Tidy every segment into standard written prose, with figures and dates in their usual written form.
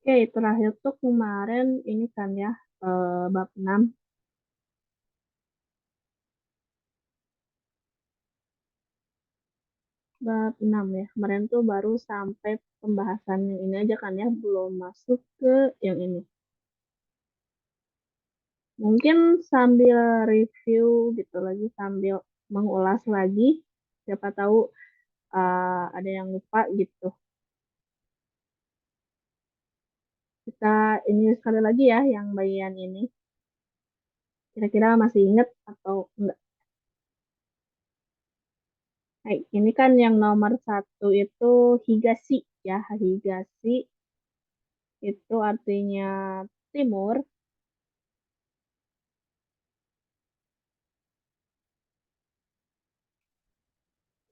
Oke, terakhir tuh kemarin ini kan ya, bab 6. Bab 6 ya. Kemarin tuh baru sampai pembahasan yang ini aja kan ya, belum masuk ke yang ini. Mungkin sambil review gitu lagi, sambil mengulas lagi, siapa tahu ada yang lupa gitu. Kita ini sekali lagi ya, yang bagian ini. Kira-kira masih ingat atau enggak? Nah, ini kan yang nomor 1 itu Higashi ya, Higashi itu artinya timur.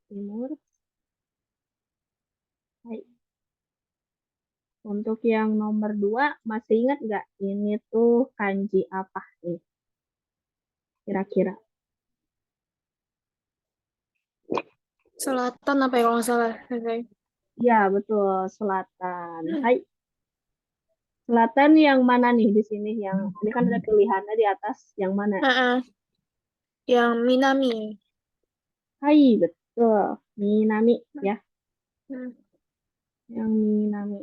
Timur. Hai. Untuk yang nomor 2, masih ingat nggak ini tuh kanji apa nih kira-kira? Selatan apa ya kalau nggak salah, Sensei? Ya, betul, selatan. Hai. Selatan yang mana nih di sini? Yang ini kan ada pilihannya di atas. Yang mana? Heeh, yang Minami. Hai, betul. Minami ya, Hmm. yang Minami.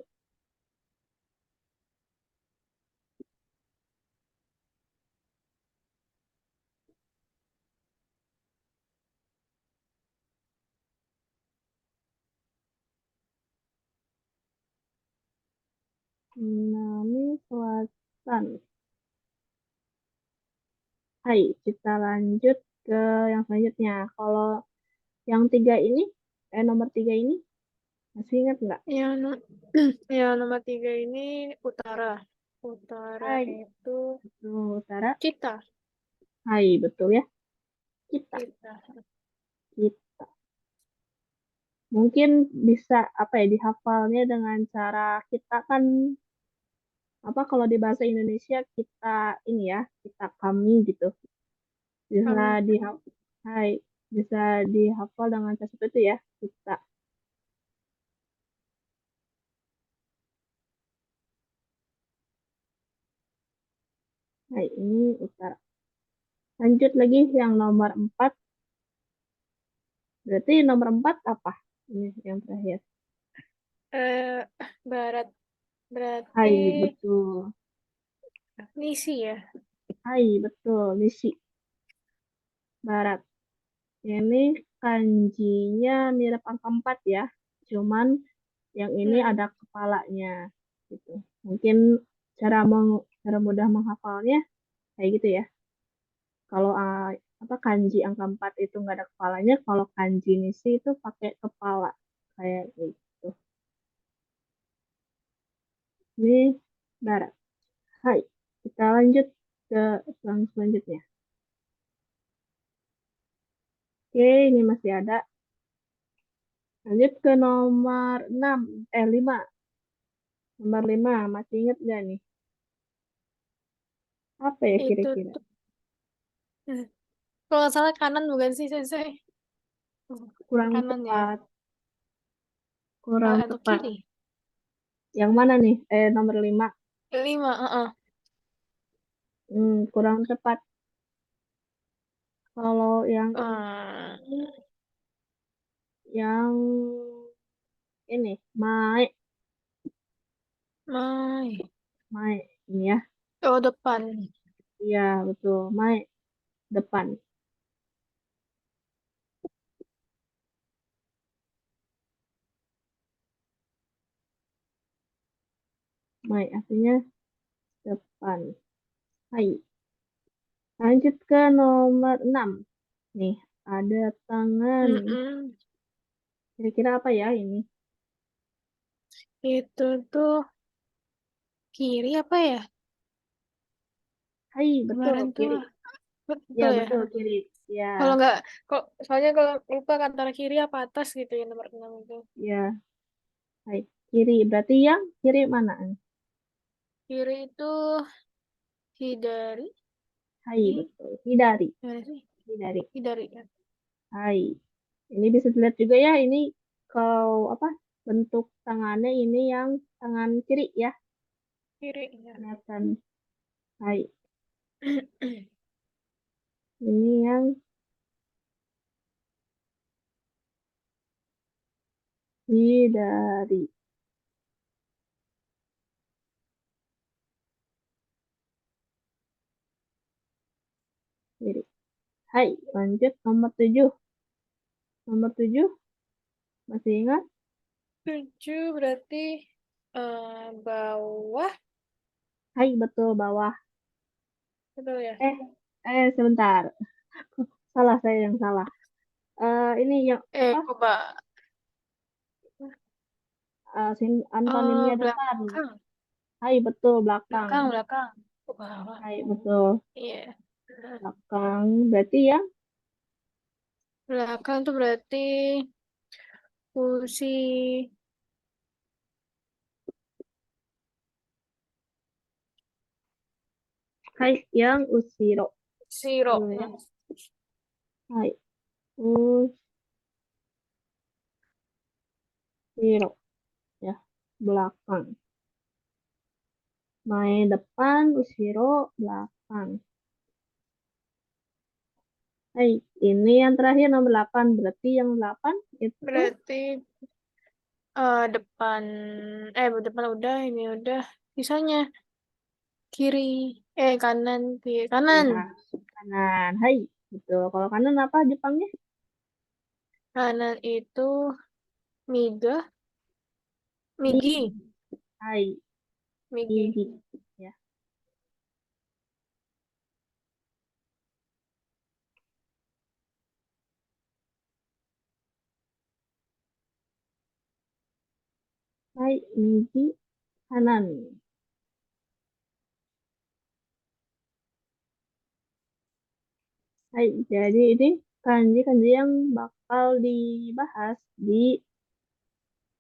Minami selatan. Hai, kita lanjut ke yang selanjutnya. Kalau yang 3 ini, nomor 3 ini, masih ingat nggak? Yang, no- yang nomor 3 ini utara. Utara Hai, itu betul, utara. kita. Hai, betul ya. Kita. Kita. Kita. Mungkin bisa apa ya dihafalnya dengan cara kita kan apa kalau di bahasa Indonesia kita ini ya, kita kami gitu. Bisa Kami. dihafal. Hai, bisa dihafal dengan cara seperti itu ya, kita. Hai, ini utara. Lanjut lagi yang nomor 4. Berarti nomor 4 apa? Ini yang terakhir. Eh, Barat. Berarti Hai, betul. Nisi ya. Hai, betul. Misi barat. Ini kanjinya mirip angka 4 ya. Cuman yang ini Hmm. ada kepalanya gitu. Mungkin cara mudah menghafalnya kayak gitu ya. Kalau apa kanji angka 4 itu nggak ada kepalanya, kalau kanji nisi itu pakai kepala kayak gitu. Ini barat. Hai, kita lanjut ke yang selanjutnya. Oke, ini masih ada. Lanjut ke nomor 6, 5. Nomor 5, masih ingat nggak nih? Apa ya Itu kira-kira? tuh. Hmm. Kalau nggak salah kanan bukan sih, Sensei? Oh, Kurang kanan ya. tepat, kurang Atau tepat. kiri? Yang mana nih? Nomor 5. 5, Kurang tepat. Kalau yang Eh, ini, yang ini, Mai, Mai. Mai, ini ya. Oh, depan. Iya, betul. Mai, depan. Mai, artinya depan. Hai. Lanjut ke nomor 6. Nih, ada tangan. Mm-mm. Kira-kira apa ya ini? Itu tuh kiri apa ya? Hai, betul, Kemarin tuh kiri. Ya, betul ya. betul, kiri. Ya, Kalau nggak, kok soalnya kalau lupa antara kiri apa atas gitu ya nomor 6 itu. ya. Hai, kiri. Berarti yang kiri mana? Kiri itu Hidari, Hai, Hi, betul. Hidari. gimana sih? Hidari. Hidari ya. Hai. Ini bisa dilihat juga ya, ini kalau apa bentuk tangannya ini yang tangan kiri ya. Kiri ya. Kelihatan. Hai. Ini yang hidari. Kiri. Hai. Lanjut nomor 7. Nomor 7. Masih ingat? 7 berarti bawah. Hai. Betul bawah. Betul ya? Sebentar. Salah, saya yang salah. Ini yang apa? Coba. Antonimnya depan. Belakang. Hai, betul belakang. Belakang, belakang. Ke bawah. Hai, betul Iya. belakang. Berarti yang Belakang tuh berarti kursi hai yang usiro Siro. dulu ya. Hai, usiro ya. Belakang. Mae depan, usiro belakang. Hai, ini yang terakhir nomor 8. Berarti yang 8 itu Berarti depan. Depan udah, ini udah. Sisanya kiri. Kanan, kiri. Kanan. ya kanan. Hai, betul. Kalau kanan apa Jepangnya? Kanan itu Miga. Mi. Migi. Hai, Migi. gigi. Ya. Hai, gigi kanan. Hai, jadi ini kanji-kanji yang bakal dibahas di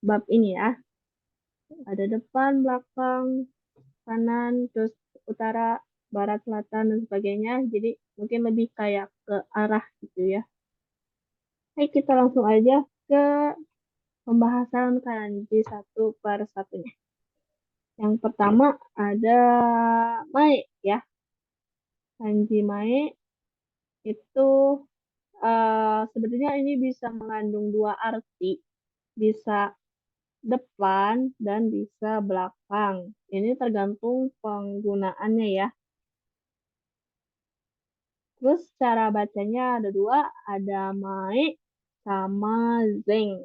bab ini ya. Ada depan, belakang, kanan, terus utara, barat, selatan, dan sebagainya. Jadi mungkin lebih kayak ke arah gitu ya. Hai, kita langsung aja ke pembahasan kanji satu per satunya. Yang pertama ada mae ya. Kanji mae itu sebetulnya ini bisa mengandung dua arti. Bisa depan dan bisa belakang. Ini tergantung penggunaannya ya. Terus cara bacanya ada dua, ada Mae sama Zeng.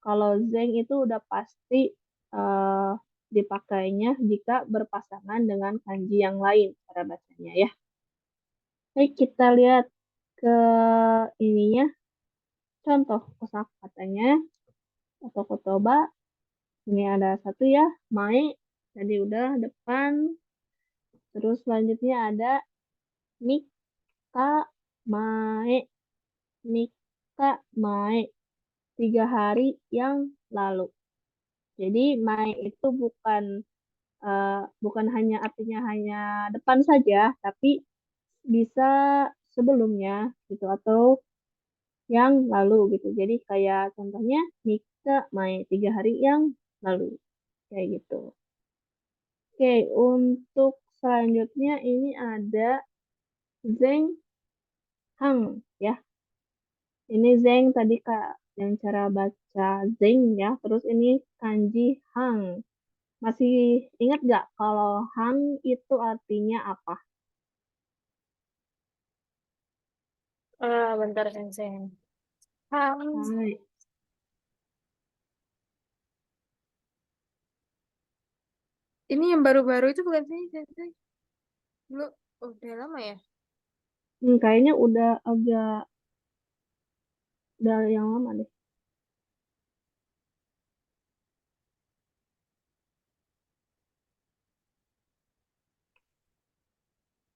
Kalau Zeng itu udah pasti eh, dipakainya jika berpasangan dengan kanji yang lain cara bacanya ya. Baik, kita lihat ke ininya, contoh kosakatanya atau kotoba. Ini ada satu ya, Mae. Tadi udah depan. Terus selanjutnya ada Mika Mae. Mika Mae. 3 hari yang lalu. Jadi Mae itu bukan hanya artinya hanya depan saja, tapi bisa sebelumnya gitu atau yang lalu gitu. Jadi kayak contohnya Mika Mae 3 hari yang lalu kayak gitu. Oke, untuk selanjutnya ini ada Zeng Hang ya. Ini Zeng tadi Kak yang cara baca Zeng ya. Terus ini kanji Hang. Masih ingat nggak kalau Hang itu artinya apa? Bentar, Sensei. Hans. Hai. Ini yang baru-baru itu bukan sih, Sensei? Dulu udah lama ya? Kayaknya udah yang lama deh.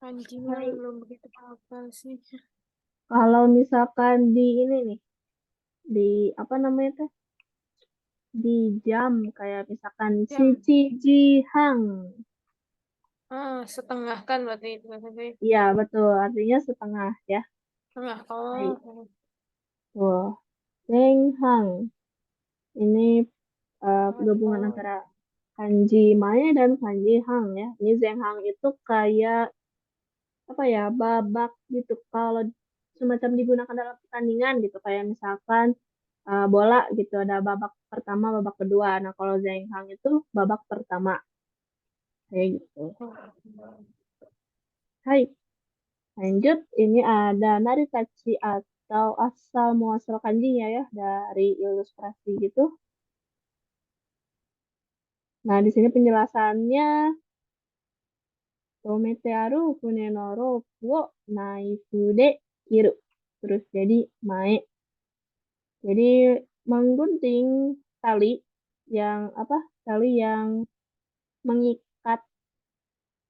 Anjingnya Hai. belum begitu apa sih. Kalau misalkan di ini nih, di apa namanya teh? Di jam kayak misalkan Jam. Ji Hang. Setengah kan berarti itu Sensei. Iya, betul. Artinya setengah ya. Setengah. Hai. Oh. Tuh. Zeng Hang. Ini Oh, gabungan oh. antara kanji mae dan kanji hang ya. Ini zenghang itu kayak apa ya, babak gitu. Kalau semacam digunakan dalam pertandingan gitu, kayak misalkan bola gitu, ada babak pertama, babak kedua. Nah, kalau zenghang itu babak pertama kayak gitu. Hai, lanjut. Ini ada naritachi atau asal muasal kanjinya ya dari ilustrasi gitu. Nah, di sini penjelasannya Tometearu fune no rope wo naifu de kiru. Terus jadi mae. Jadi menggunting tali yang apa? Tali yang mengikat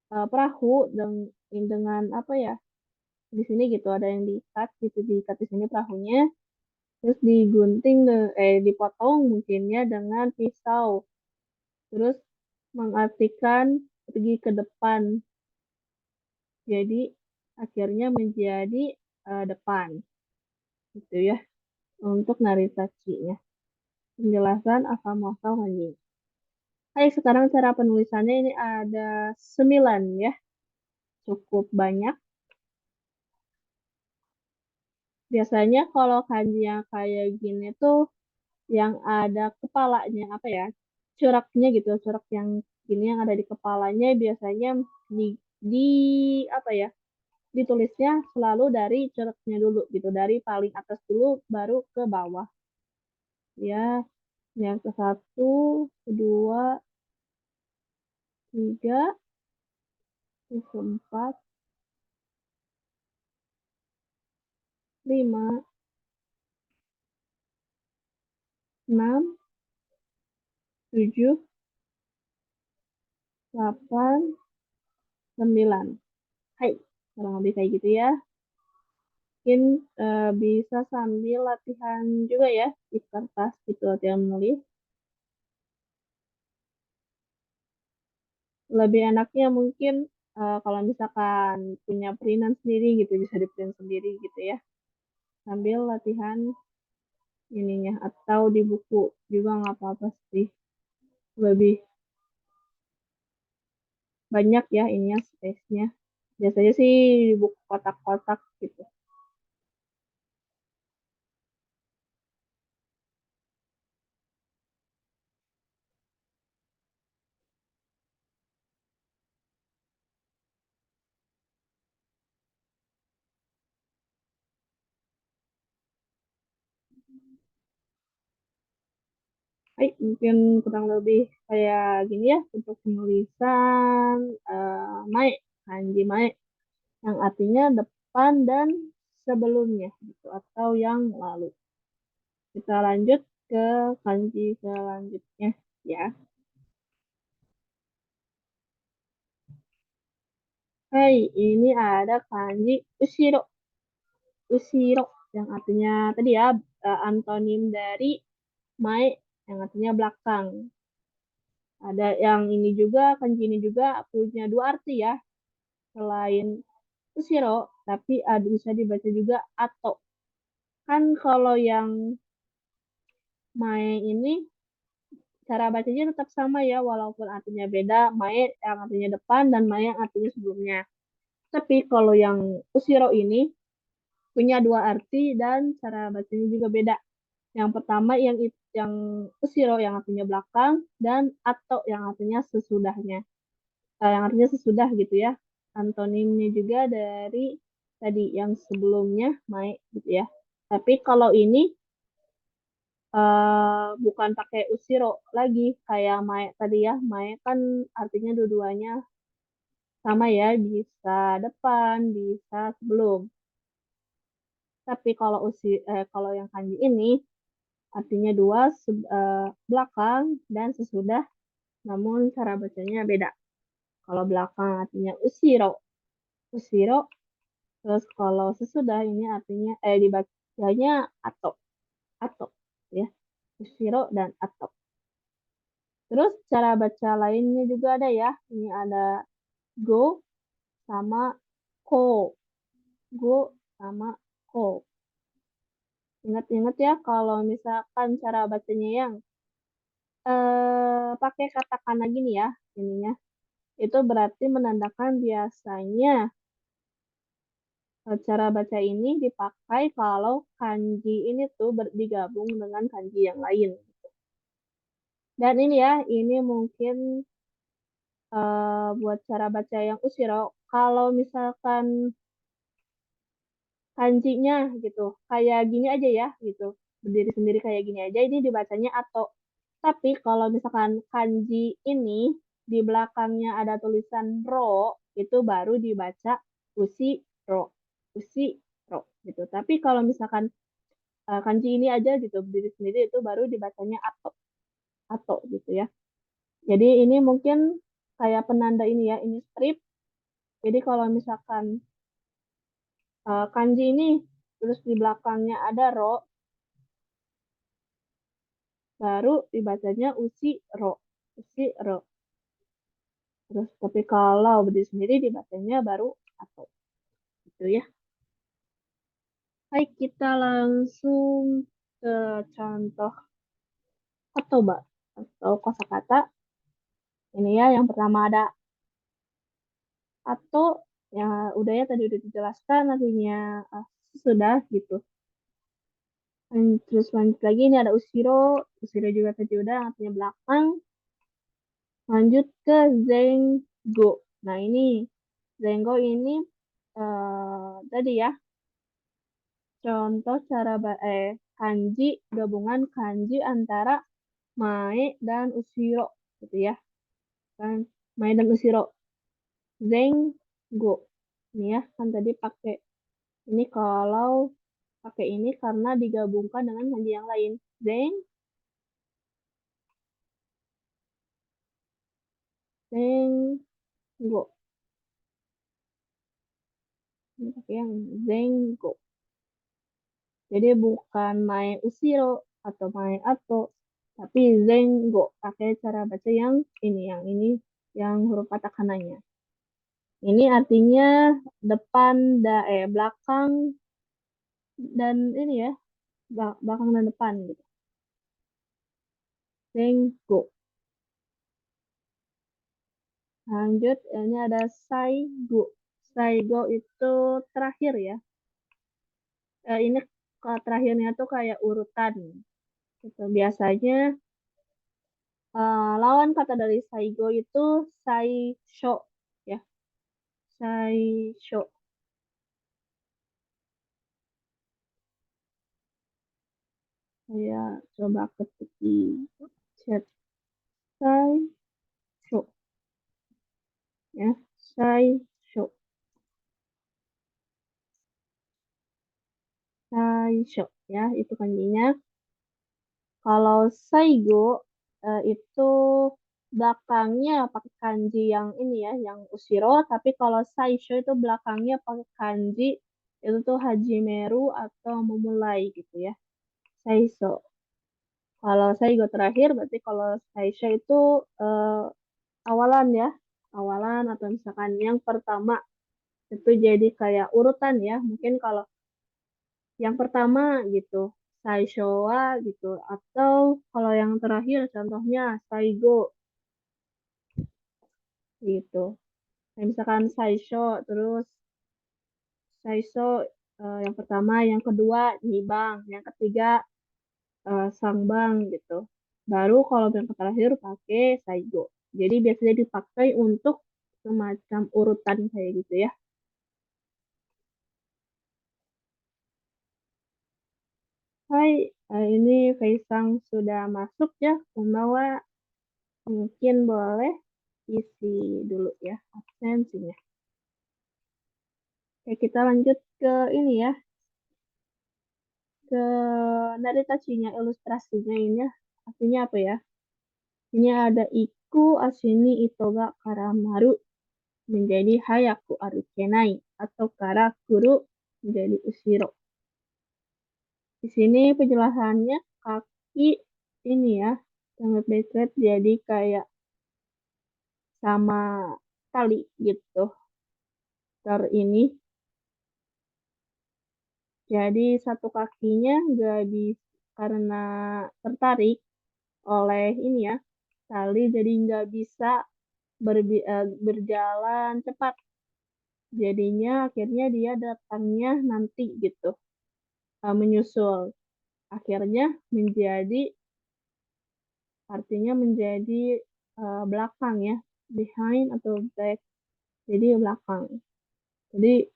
perahu dengan apa ya? Di sini gitu ada yang diikat gitu, diikat di sini perahunya, terus dipotong mungkinnya dengan pisau, terus mengartikan pergi ke depan, jadi akhirnya menjadi depan gitu ya untuk naritachinya. Penjelasan asal muasal kanji. Hai, sekarang cara penulisannya ini ada 9 ya, cukup banyak. Biasanya kalau kanji yang kayak gini tuh yang ada kepalanya apa ya, coraknya gitu, corak yang gini yang ada di kepalanya biasanya di, di apa ya, ditulisnya selalu dari coraknya dulu gitu, dari paling atas dulu baru ke bawah ya. Yang ke satu, kedua, tiga, yang keempat, lima, enam, tujuh, delapan, sembilan. Hai, kurang lebih kayak gitu ya. Mungkin bisa sambil latihan juga ya di kertas gitu, latihan menulis. Lebih enaknya mungkin kalau misalkan punya printan sendiri gitu, bisa di print sendiri gitu ya, sambil latihan ininya, atau di buku juga nggak apa-apa sih, lebih banyak ya ininya, space-nya. Biasanya sih di buku kotak-kotak gitu. Baik, mungkin kurang lebih kayak gini ya untuk penulisan mae, kanji mae, yang artinya depan dan sebelumnya gitu, atau yang lalu. Kita lanjut ke kanji selanjutnya ya. Hai, ini ada kanji ushiro. Ushiro yang artinya tadi ya, antonim dari mae yang artinya belakang. Ada yang ini juga, kanji ini juga punya dua arti ya. Selain ushiro, tapi ada bisa dibaca juga ato. Kan kalau yang mae ini cara bacanya tetap sama ya, walaupun artinya beda. Mae yang artinya depan dan mae yang artinya sebelumnya. Tapi kalau yang ushiro ini punya dua arti dan cara bacanya juga beda. Yang pertama yang ushiro yang artinya belakang, dan atau yang artinya sesudahnya. Yang artinya sesudah gitu ya. Antonimnya juga dari tadi yang sebelumnya mae gitu ya. Tapi kalau ini bukan pakai ushiro lagi kayak mae tadi ya. Mae kan artinya dua-duanya sama ya, bisa depan, bisa sebelum. Tapi kalau yang kanji ini artinya dua, belakang dan sesudah, namun cara bacanya beda. Kalau belakang artinya ushiro, ushiro. Terus kalau sesudah ini artinya dibacanya ato, ato ya. Ushiro dan ato. Terus cara baca lainnya juga ada ya. Ini ada go sama ko. Go sama ko. Ingat-ingat ya kalau misalkan cara bacanya yang pakai katakana gini ya, ininya. Itu berarti menandakan biasanya cara baca ini dipakai kalau kanji ini tuh digabung dengan kanji yang lain. Dan ini ya, ini mungkin buat cara baca yang usiro. Kalau misalkan kanjinya gitu, kayak gini aja ya, gitu. Berdiri sendiri kayak gini aja, ini dibacanya atau. Tapi kalau misalkan kanji ini di belakangnya ada tulisan ro, itu baru dibaca usi ro, usi ro gitu. Tapi kalau misalkan kanji ini aja gitu berdiri sendiri itu baru dibacanya atau gitu ya. Jadi ini mungkin kayak penanda ini ya, ini strip. Jadi kalau misalkan kanji ini terus di belakangnya ada ro, baru dibacanya usi ro. Terus tapi kalau berdiri sendiri dibacanya baru atau gitu ya. Baik, kita langsung ke contoh kotoba atau kosakata. Ini ya, yang pertama ada atau ya udah ya tadi udah dijelaskan artinya sudah gitu. Terus lanjut lagi ini ada usiro, usiro juga tadi udah artinya belakang. Lanjut ke zengo. Nah ini zengo ini tadi ya contoh cara kanji gabungan kanji antara mae dan usiro gitu ya kan, mae dan usiro zengo ini ya kan tadi pakai ini kalau pakai ini karena digabungkan dengan kanji yang lain zengo ini pakai yang zengo jadi bukan mae usiro atau mae ato tapi zengo pakai cara baca yang ini yang huruf katakananya. Ini artinya depan belakang dan ini ya, belakang dan depan gitu. Senggo. Lanjut, ini ada saigo. Saigo itu terakhir ya. Ini terakhirnya tuh kayak urutan. Gitu. Biasanya lawan kata dari saigo itu saisho ya. Saisho. Saya coba ketik di chat. Saisho ya. Saisho. Saisho ya, itu kanjinya. Kalau saigo itu belakangnya pakai kanji yang ini ya, yang usiro. Tapi kalau saisho itu belakangnya pakai kanji itu tuh hajimeru atau memulai gitu ya. Saiso. Kalau saigo terakhir, berarti kalau saisho itu awalan ya, awalan atau misalkan yang pertama itu jadi kayak urutan ya. Mungkin kalau yang pertama gitu, Saishowa gitu. Atau kalau yang terakhir contohnya Saigo gitu. Kayak misalkan Saisho, terus Saisho yang pertama, yang kedua Nibang, yang ketiga Sangbang gitu. Baru kalau yang terakhir pakai Saigo. Jadi biasanya dipakai untuk semacam urutan kayak gitu ya. Hai, ini Faisang sudah masuk ya. Kumbawa mungkin boleh isi dulu ya absensinya. Oke, kita lanjut ke ini ya, ke naritachinya, ilustrasinya ini ya. Artinya apa ya? Ini ada iku asini itoga karamaru menjadi hayaku arukenai atau karakuru menjadi usiro. Di sini penjelasannya kaki ini ya, sangat dekat jadi kayak sama tali gitu. Ini jadi satu kakinya nggak di karena tertarik oleh ini ya sekali, jadi nggak bisa berjalan cepat. Jadinya akhirnya dia datangnya nanti gitu, menyusul. Akhirnya menjadi artinya menjadi belakang ya, behind atau back. Jadi belakang. Jadi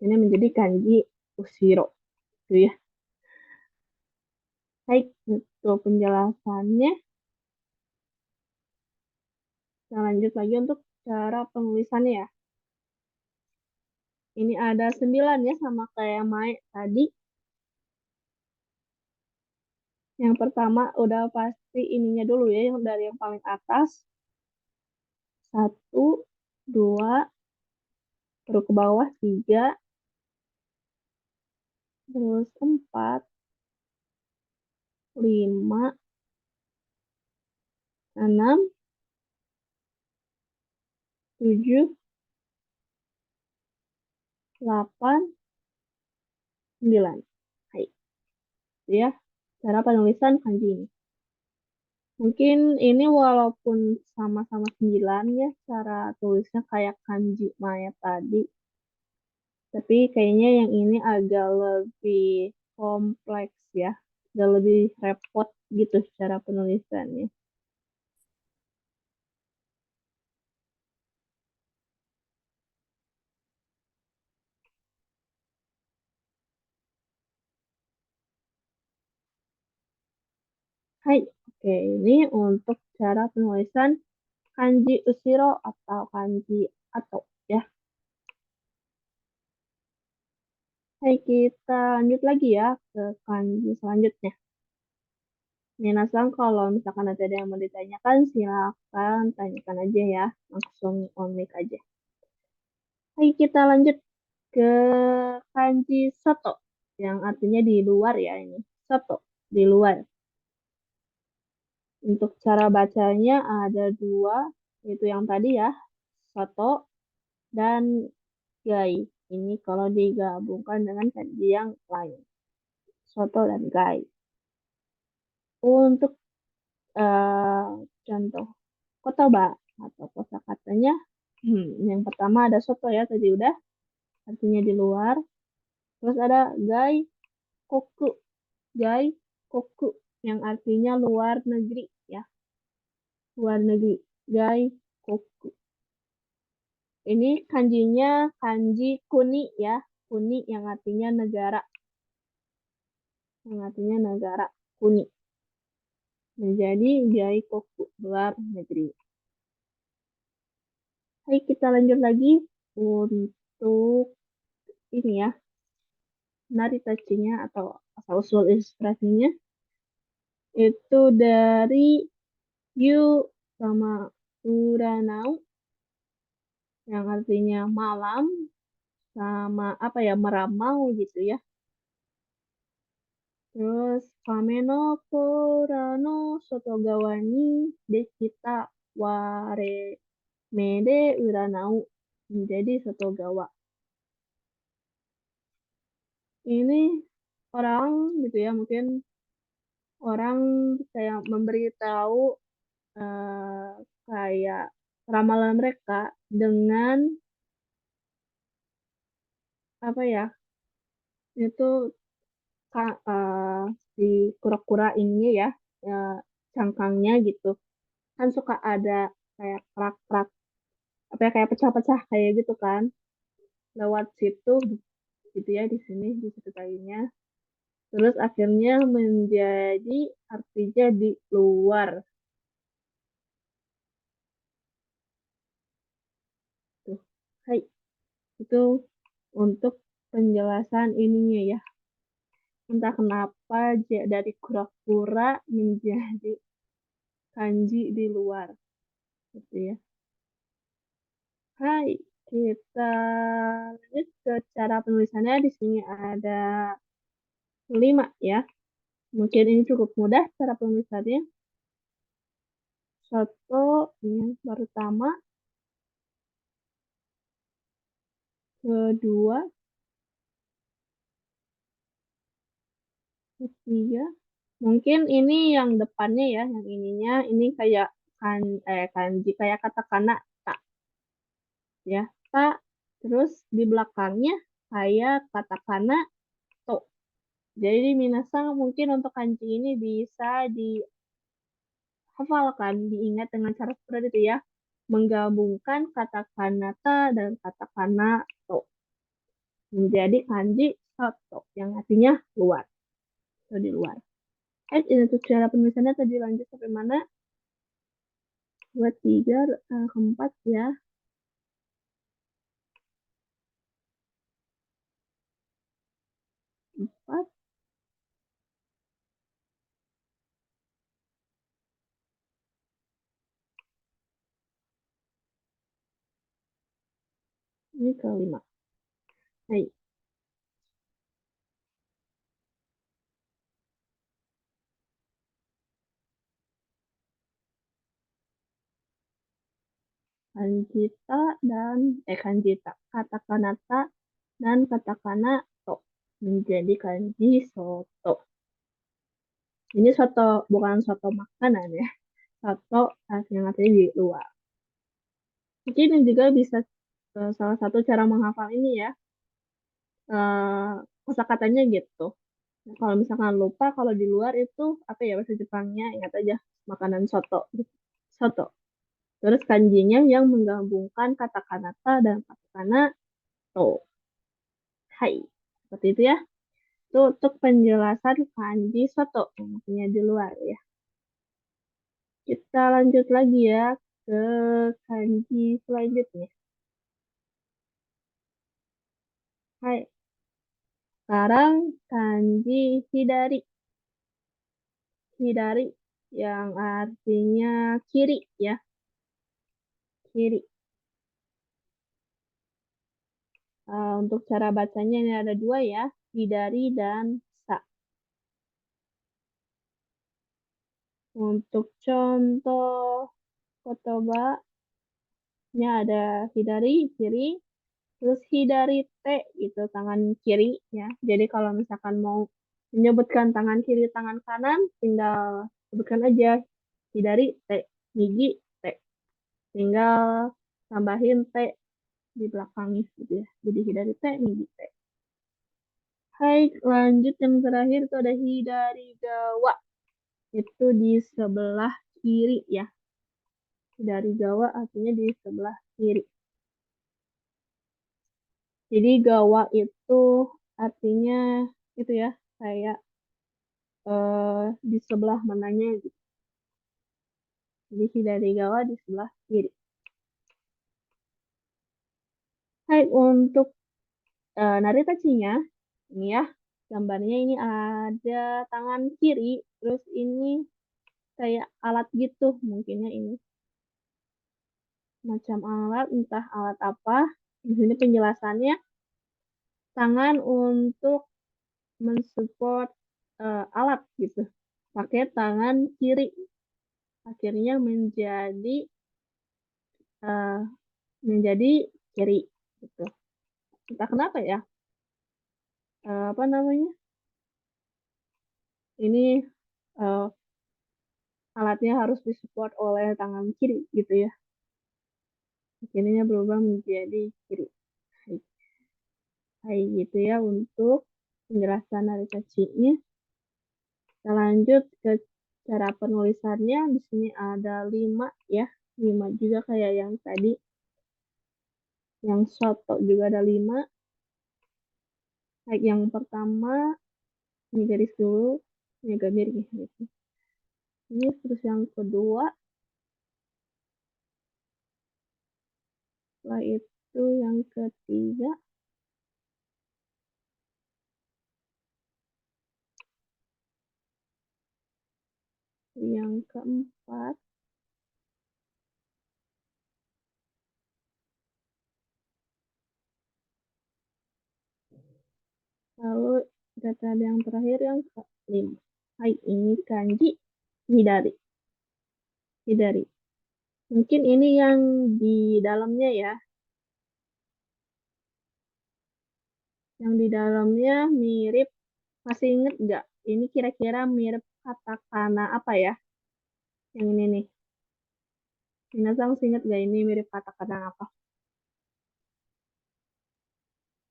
ini menjadi kanji ushiro gitu ya. Baik, untuk penjelasannya, kita lanjut lagi untuk cara penulisannya ya. Ini ada 9 ya, sama kayak Mae tadi. Yang pertama udah pasti ininya dulu ya, yang dari yang paling atas. 1, 2, terus ke bawah 3, terus 4, 5, 6, 7, 8, 9. Hai, itu ya. Cara penulisan kanji ini. Mungkin ini walaupun sama-sama 9 ya, cara tulisnya kayak kanji Maya tadi. Tapi kayaknya yang ini agak lebih kompleks ya. Agak lebih repot gitu cara penulisannya. Hai, oke, ini untuk cara penulisan kanji Ushiro atau kanji Ato ya. Hai, kita lanjut lagi ya ke kanji selanjutnya. Minasan, kalau misalkan ada yang mau ditanyakan, silakan tanyakan aja ya. Langsung on mic aja. Hai, kita lanjut ke kanji Soto, yang artinya di luar ya ini. Soto, di luar. Untuk cara bacanya ada dua, yaitu yang tadi ya, Soto dan Gai. Ini kalau digabungkan dengan kanji yang lain. Soto dan Gai. Untuk eh, contoh kotoba atau kosakatanya, yang pertama ada soto ya, tadi udah, artinya di luar. Terus ada Gai Koku. Gai Koku, yang artinya luar negeri ya. Luar negeri. Gai Koku. Ini kanjinya kanji kuni ya. Kuni yang artinya negara. Yang artinya negara. Kuni. Menjadi Gaikoku, luar negeri. Hai, kita lanjut lagi untuk ini ya, naritachinya atau asal usul ilustrasinya itu dari Yu sama Uranau, yang artinya malam sama apa ya, meramal gitu ya. Terus Kameno Korano Sotogawani Dekita Ware Mede Uranau, menjadi Sotogawa. Ini orang gitu ya, mungkin orang kayak memberitahu eh, kayak ramalan mereka dengan apa ya, itu si kura-kura ini ya, eh, cangkangnya gitu kan suka ada kayak kerak-kerak, apa ya, kayak pecah-pecah kayak gitu kan, lewat situ gitu ya, di sini di situ kayunya. Terus akhirnya menjadi artinya di luar tuh. Hai, itu untuk penjelasan ininya ya. Entah kenapa dari kura-kura menjadi kanji di luar gitu ya. Hai, kita lanjut ke cara penulisannya. Di sini ada 5 ya. Mungkin ini cukup mudah cara penulisannya. Satu yang pertama, kedua, ketiga. Mungkin ini yang depannya ya, yang ininya ini kayak kanji kayak katakana tak ya. Tak, terus di belakangnya kayak katakana to. Jadi minasang mungkin untuk kanji ini bisa dihafalkan, diingat dengan cara seperti itu ya. Menggabungkan kata kanata dan kata kana to menjadi kanji soto yang artinya luar atau di luar. Ini tuh cara penulisannya tadi lanjut sampai mana? Dua, tiga, keempat ya. Empat, ini kelima. Hai, kanjita dan kanjita, katakanata dan katakana to menjadi kanji soto. Ini soto bukan soto makanan ya, soto yang artinya di luar. Mungkin ini juga bisa salah satu cara menghafal ini ya, kosakatanya gitu. Nah, kalau misalkan lupa, kalau di luar itu apa ya bahasa Jepangnya, ingat aja makanan soto. Soto. Terus kanjinya yang menggabungkan kata kanata dan katakana to. Hai. Seperti itu ya. Itu untuk penjelasan kanji soto yang artinya di luar ya. Kita lanjut lagi ya ke kanji selanjutnya. Hai. Sekarang kanji hidari. Hidari yang artinya kiri ya. Kiri. Untuk cara bacanya ini ada dua ya, hidari dan sa. Untuk contoh kotobanya ada hidari kiri, terus hidari te itu tangan kiri ya. Jadi kalau misalkan mau menyebutkan tangan kiri, tangan kanan, tinggal sebutkan aja hidari te, gigi te. Tinggal tambahin te di belakangnya gitu ya. Jadi hidari te, gigi te. Hai, lanjut yang terakhir itu ada hidari gawa. Itu di sebelah kiri ya. Dari Jawa artinya di sebelah kiri. Jadi Gawa itu artinya itu ya, kayak di sebelah mananya gitu. Jadi dari Gawa di sebelah kiri. Hai, untuk Naritachi-nya, ini ya, gambarnya ini ada tangan kiri, terus ini kayak alat gitu, mungkinnya ini. Macam alat, entah alat apa. Di sini penjelasannya, tangan untuk mensupport alat gitu. Pakai tangan kiri. Akhirnya uh, menjadi kiri gitu. Entah kenapa ya. Apa namanya? Ini uh, alatnya harus disupport oleh tangan kiri gitu ya. Akhirnya berubah menjadi kiri. Kayak gitu ya untuk penjelasan dari nya. Kita lanjut ke cara penulisannya. Di sini ada 5 ya. 5 juga kayak yang tadi. Yang soto juga ada 5. Baik, yang pertama, ini garis dulu. Ini agak miring ya. Gitu. Ini terus yang kedua. Setelah itu yang ketiga. Yang keempat. Lalu data yang terakhir yang kelima. Hai, ini kanji hidari. Hidari. Mungkin ini yang di dalamnya ya. Yang di dalamnya mirip, masih inget nggak? Ini kira-kira mirip katakana apa ya? Yang ini nih. Minasang masih ingat gak ini mirip katakana apa?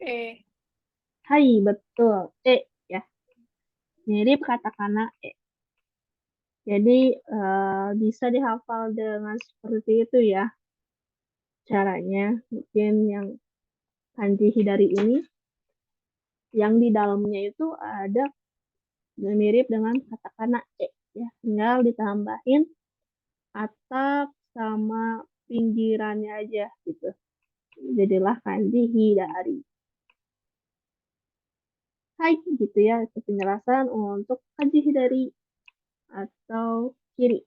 Eh, Hai, betul. Ya. Mirip katakana E. Jadi bisa dihafal dengan seperti itu ya caranya. Mungkin yang kanji hidari ini yang di dalamnya itu ada mirip dengan katakana E ya. Tinggal ditambahin atap sama pinggirannya aja gitu. Jadilah kanji hidari. Hai, gitu ya. Itu penjelasan untuk kanji hidari atau kiri.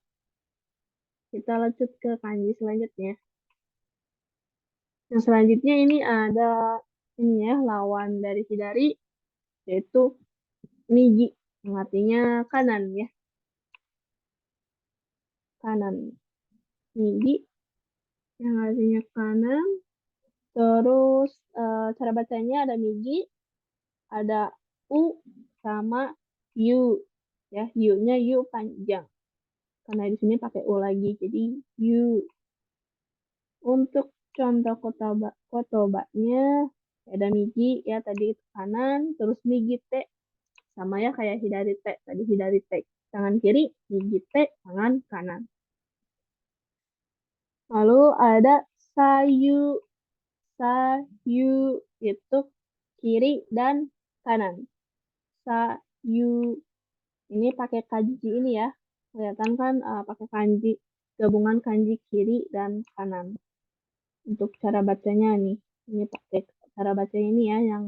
Kita lanjut ke kanji selanjutnya. Yang selanjutnya ini ada ini ya, lawan dari hidari yaitu migi yang artinya kanan ya, kanan. Migi yang artinya kanan. Terus cara bacanya ada migi, ada u sama yu ya, yu-nya yu panjang. Karena di sini pakai u lagi, jadi yu. Untuk contoh kotobanya ada migi ya tadi itu kanan, terus migi te sama ya kayak hidari te tadi hidari te tangan kiri, migi te tangan kanan. Lalu ada sayu, sayu itu kiri dan kanan. Sayu ini pakai kanji ini ya, kelihatan kan pakai kanji gabungan kanji kiri dan kanan. Untuk cara bacanya nih, ini pakai cara bacanya ini ya, yang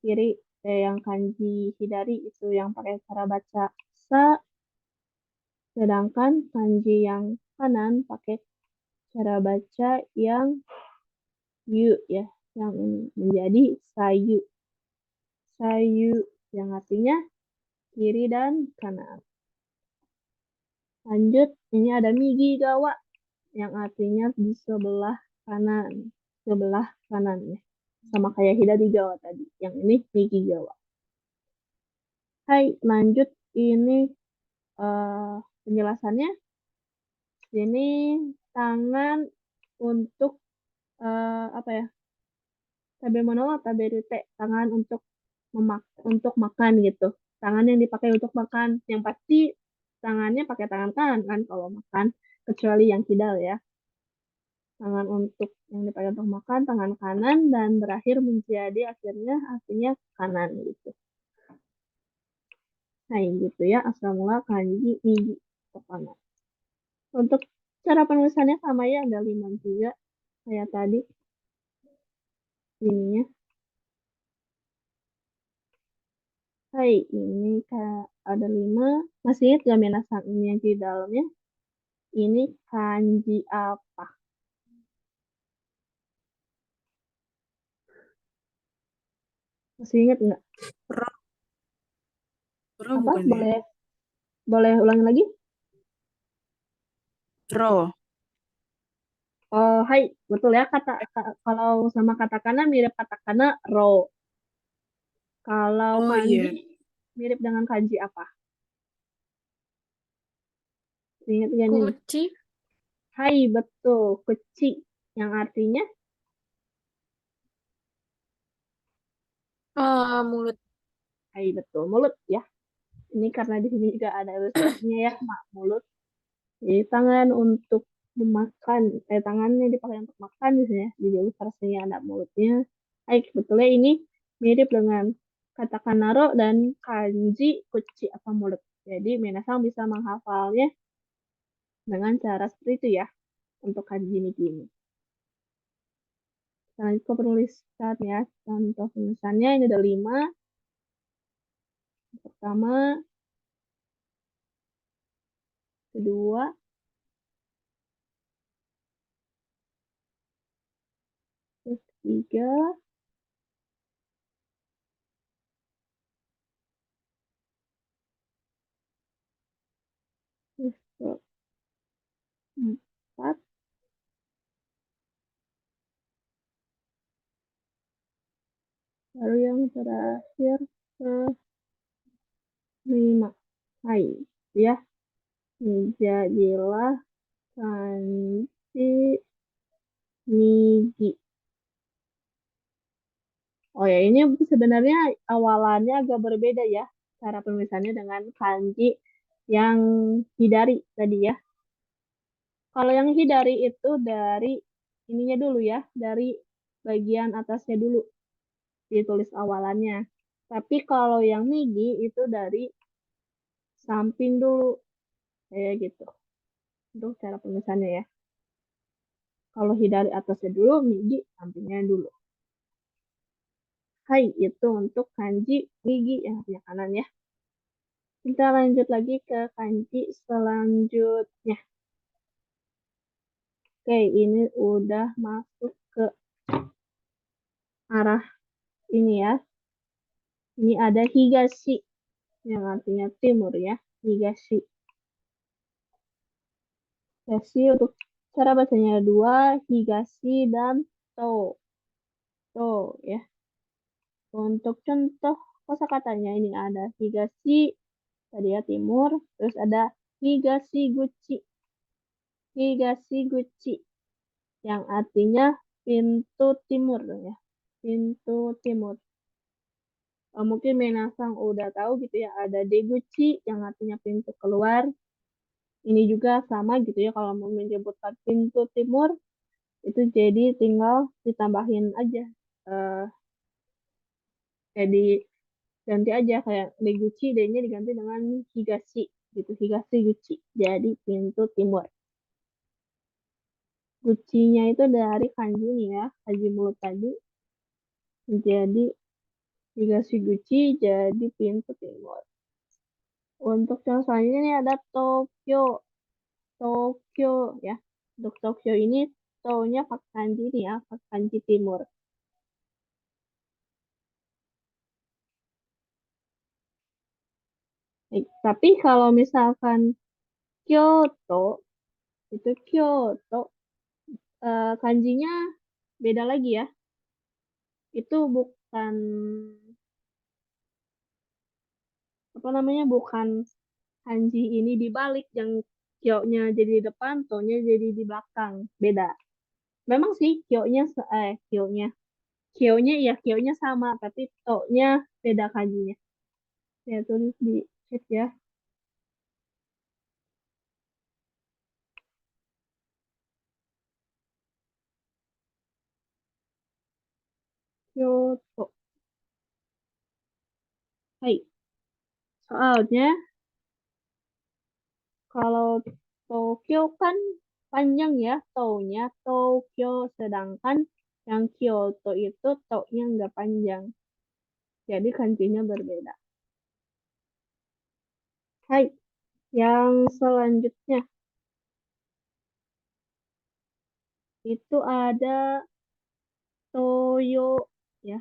kiri yang kanji hidari itu yang pakai cara baca sa, sedangkan kanji yang kanan pakai cara baca yang yu ya, yang ini menjadi sayu. Sayu yang artinya kiri dan kanan. Lanjut, ini ada migi gawa yang artinya di sebelah kanan. Sebelah kanan ya. Sama kayak hidari gawa tadi. Yang ini migi gawa. Hai, lanjut ini eh, penjelasannya. Ini tangan untuk apa ya? Tabemono wa taberute, tangan untuk makan gitu. Tangan yang dipakai untuk makan, yang pasti tangannya pakai tangan kanan kan kalau makan, kecuali yang kidal ya. Tangan untuk yang dipakai untuk makan, tangan kanan dan berakhir menjadi akhirnya artinya kanan gitu. Nah gitu ya, asal mula kanji niji pertama. Untuk cara penulisannya sama ya, ada 5 juga kayak tadi ininya. Hai, ini kayak ada 5. Masih ingat gak Minasang ini yang di dalamnya? Ini kanji apa? Masih ingat nggak? pro, pro Apa? bukan ya? Boleh boleh ulangi lagi? Pro. Oh, hai, betul ya kalau sama katakana mirip katakana ro. Kalau Oh kanji iya, mirip dengan kanji apa? Ingat gak nih? kuci. Hai, betul. Keci yang artinya Mulut. hai, betul. Mulut ya. Ini karena di sini juga ada ilustrasinya ya, mak mulut. Jadi tangan untuk memakan, tangannya dipakai untuk makan di sini ya. Jadi ilustrasinya ada mulutnya. Baik, sebetulnya ini mirip dengan kata kanaro dan kanji kuci atau mulut. Jadi Minasang bisa menghafalnya dengan cara seperti itu ya untuk kanji niki ini. Lanjut ke penulisan ya. Contoh penulisannya ini ada 5. Pertama, kedua, terus ketiga, terus keempat, baru yang terakhir kelima. Hai, ya. Jadilah kanji Oh ya, ini sebenarnya awalannya agak berbeda ya. Cara penulisannya dengan kanji yang hidari tadi ya. Kalau yang hidari itu dari ininya dulu ya, dari bagian atasnya dulu ditulis awalannya. Tapi kalau yang migi itu dari samping dulu, kayak gitu. Untuk cara penulisannya ya. Kalau hidari atasnya dulu, migi sampingnya dulu. Hai, itu untuk kanji migi yang artinya kanan ya. Kita lanjut lagi ke kanji selanjutnya. Oke, ini udah masuk ke arah ini ya. Ini ada higashi yang artinya timur ya. Higashi. Higashi untuk cara bacanya ada dua, higashi dan to. To ya. Untuk contoh kosakatanya ini ada higashi, tadi ya timur, terus ada higashi guchi. Higashi guchi yang artinya pintu timur ya. Pintu timur. Mungkin Menasang udah tahu gitu ya, ada Deguchi yang artinya pintu keluar. Ini juga sama gitu ya, kalau mau menyebutkan pintu timur, itu jadi tinggal ditambahin aja. eh jadi ganti aja kayak Deguchi, D-nya diganti dengan Higashi gitu, Higashi Guchi. Jadi pintu timur. Guchinya itu dari kanji nih ya, kanji mulut tadi. Jadi Higashi Guchi jadi pintu timur. Untuk yang selanjutnya ini ada Tokyo. Tokyo ya. Untuk Tokyo ini to-nya pakai kanji ini ya, pakai kanji timur. Tapi kalau misalkan Kyoto, itu Kyoto, kanjinya beda lagi ya. Itu bukan, apa namanya, bukan kanji ini dibalik, yang kyo-nya jadi di depan, to-nya jadi di belakang. Beda. Memang sih kyo-nya, kyo-nya ya, kyo-nya sama, tapi to-nya beda kanjinya. Ya, tulis di chat ya. Kyoto. Hai. Soalnya kalau Tokyo kan panjang ya to-nya Tokyo, sedangkan yang Kyoto itu to-nya nggak panjang. Jadi kanjinya berbeda. Hai. Yang selanjutnya itu Toyo ya.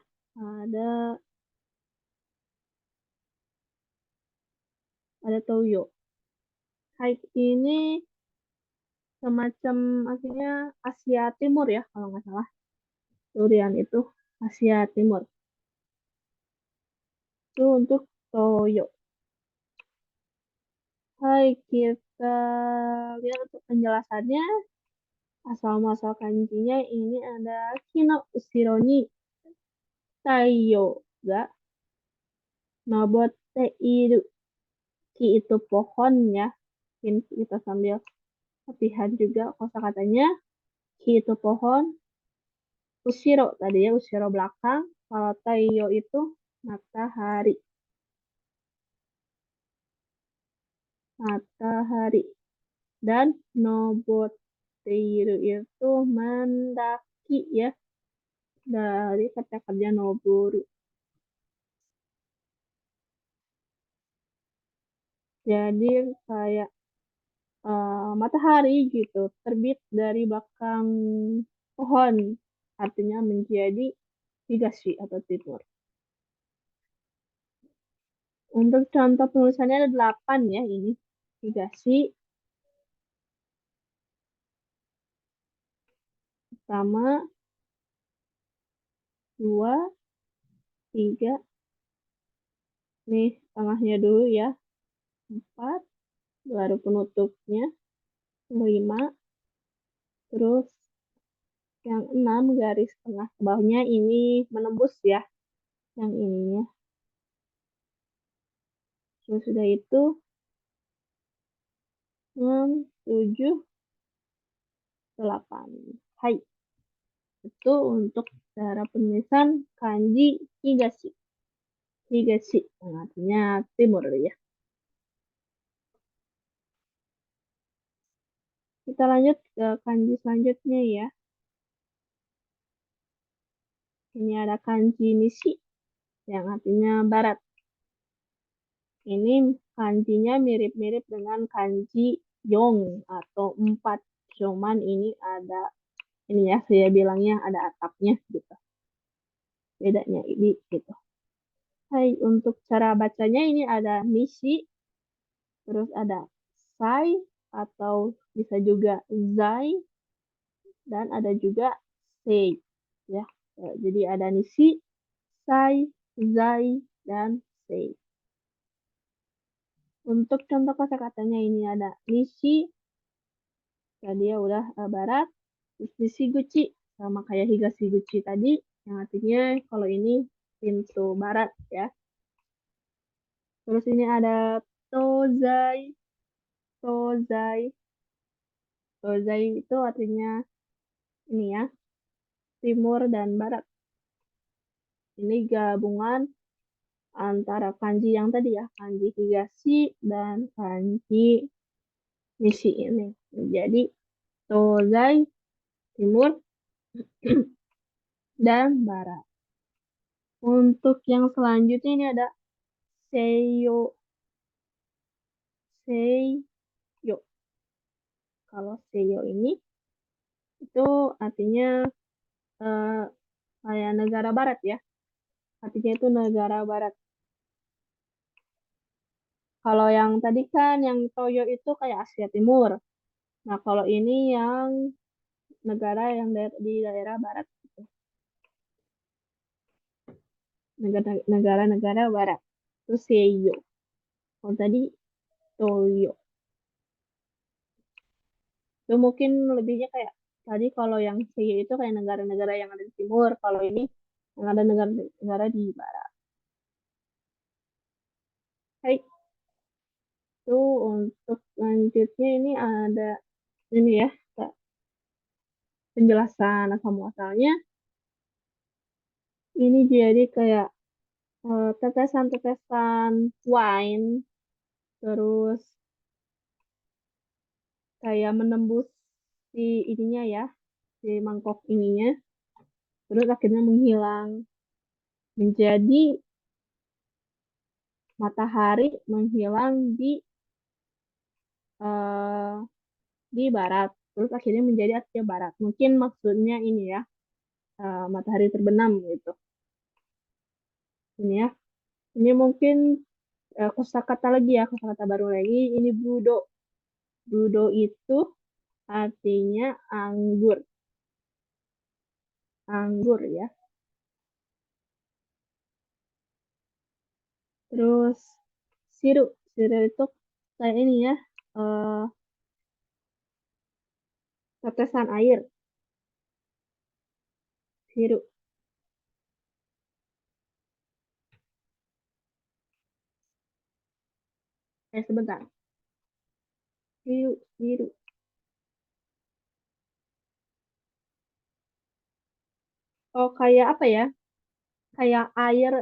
Ada Toyo. Hai ini semacam artinya Asia Timur ya kalau nggak salah. Durian itu Asia Timur. Itu untuk Toyo. Hai, kita lihat untuk penjelasannya. Asal-muasal kanjinya ini ada Kino Usiro ni Taiyo ga Nobotte iru. Ki itu pohon ya. Mungkin kita sambil latihan juga kosakatanya. Ki itu pohon. Usiro tadi ya, Usiro belakang. Kalau Taiyo itu matahari. Matahari. Dan Noboteiru itu mendaki ya. Dari kata kerja Noboru. Jadi kayak matahari gitu terbit dari belakang pohon, artinya menjadi higashi atau timur. Untuk contoh penulisannya ada 8 ya ini. Higashi pertama, dua, tiga, nih tengahnya dulu ya, empat, baru penutupnya, lima, terus yang enam garis tengah ke bawahnya ini menembus ya. yang ininya. Terus sudah itu 6, 7, 8. Hai. Itu untuk cara penulisan kanji higashi. Higashi, yang artinya timur ya. Kita lanjut ke kanji selanjutnya ya. Ini ada kanji nishi, yang artinya barat. Ini kanjinya mirip-mirip dengan kanji yong atau 4. Cuman ini ada, ini ya, saya bilangnya ada atapnya gitu. Bedanya ini gitu. Hai, untuk cara bacanya ini ada nishi, terus ada sai, atau bisa juga zai, dan ada juga sei. Ya, jadi ada nishi, sai, zai, dan sei. Untuk contoh kosakatanya ini ada nishi, tadi ya udah barat. Terus nishiguchi, sama kayak higashiguchi tadi, yang artinya kalau ini pintu barat ya. Terus ini ada tozai, tozai. Tozai itu artinya ini ya, timur dan barat. Ini gabungan antara kanji yang tadi ya, kanji higashi dan kanji nishi ini. Jadi tozai, timur dan barat. Untuk yang selanjutnya ini ada seiyo, seiyo. Kalau seiyo ini itu artinya eh, kayak negara barat ya. Artinya itu negara barat. Kalau yang tadi kan yang Toyo itu kayak Asia Timur. Nah, kalau ini yang negara yang di daerah barat gitu. Negara-negara barat. Itu Seiyo. Kalau tadi Toyo. Itu mungkin lebihnya kayak tadi kalau yang Seiyo itu kayak negara-negara yang ada di timur. Kalau ini yang ada negara-negara di barat. Hai, itu untuk lanjutnya ini ada ini ya, penjelasan asal muasalnya. Ini jadi kayak tetesan-tetesan wine, terus kayak menembus si ininya ya, si mangkok ininya, terus akhirnya menghilang menjadi matahari menghilang eh, di barat, terus akhirnya menjadi Asia Barat. Mungkin maksudnya ini ya, matahari terbenam gitu. Ini ya, ini mungkin kosakata lagi ya, kosakata baru lagi. Ini budo. Budo itu artinya anggur, anggur ya. Terus sirup, sirup itu kayak ini ya, eh, tetesan air, sirup. Sebentar, sirup, sirup. Oh, kayak apa ya? Kayak air,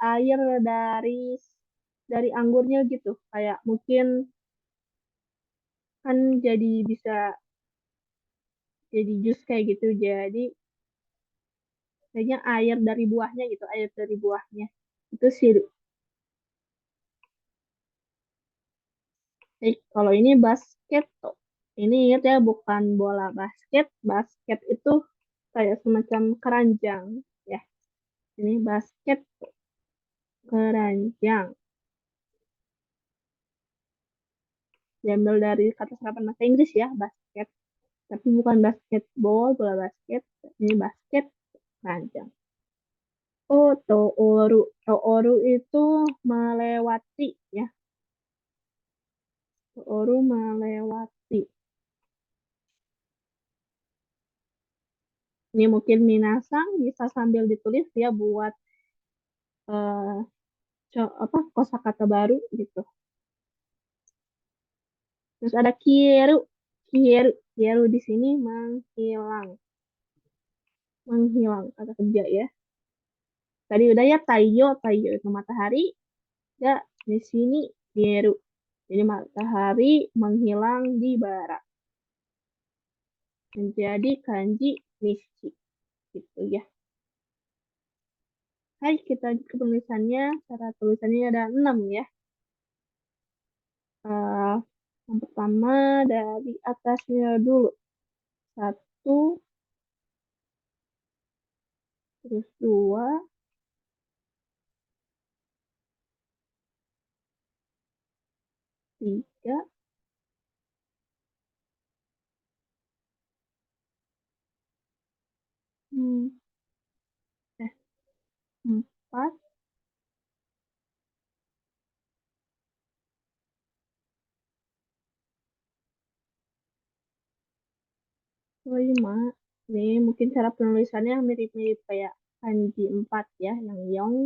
air dari anggurnya gitu. Kayak mungkin kan jadi bisa jadi jus kayak gitu. Jadi kayaknya air dari buahnya gitu, air dari buahnya. Itu sirup. Kalau ini basket tuh. Ini ingat ya, bukan bola basket. Basket itu kayak semacam keranjang ya. Ini basket, keranjang. Diambil dari kata serapan bahasa Inggris ya, basket. Tapi bukan basketball, bola basket. Ini basket, keranjang. Oh, tooru. Tooru itu melewati ya. Tooru melewati. Ini mungkin minasang bisa sambil ditulis ya buat eh, apa kosakata baru gitu. Terus ada kieru, kieru di sini menghilang, menghilang kata kerja ya. Tadi udah ya taiyo, taiyo itu matahari, ya di sini kieru. Jadi matahari menghilang di barat. Menjadi kanji nishi gitu ya. Hai, kita ke penulisannya. Cara tulisannya ada 6 ya. Eh, yang pertama dari atasnya dulu. Satu, terus dua, tiga, hmm, eh, empat, lima. Ini mungkin cara penulisannya mirip-mirip kayak kanji 4 ya. Yang yong,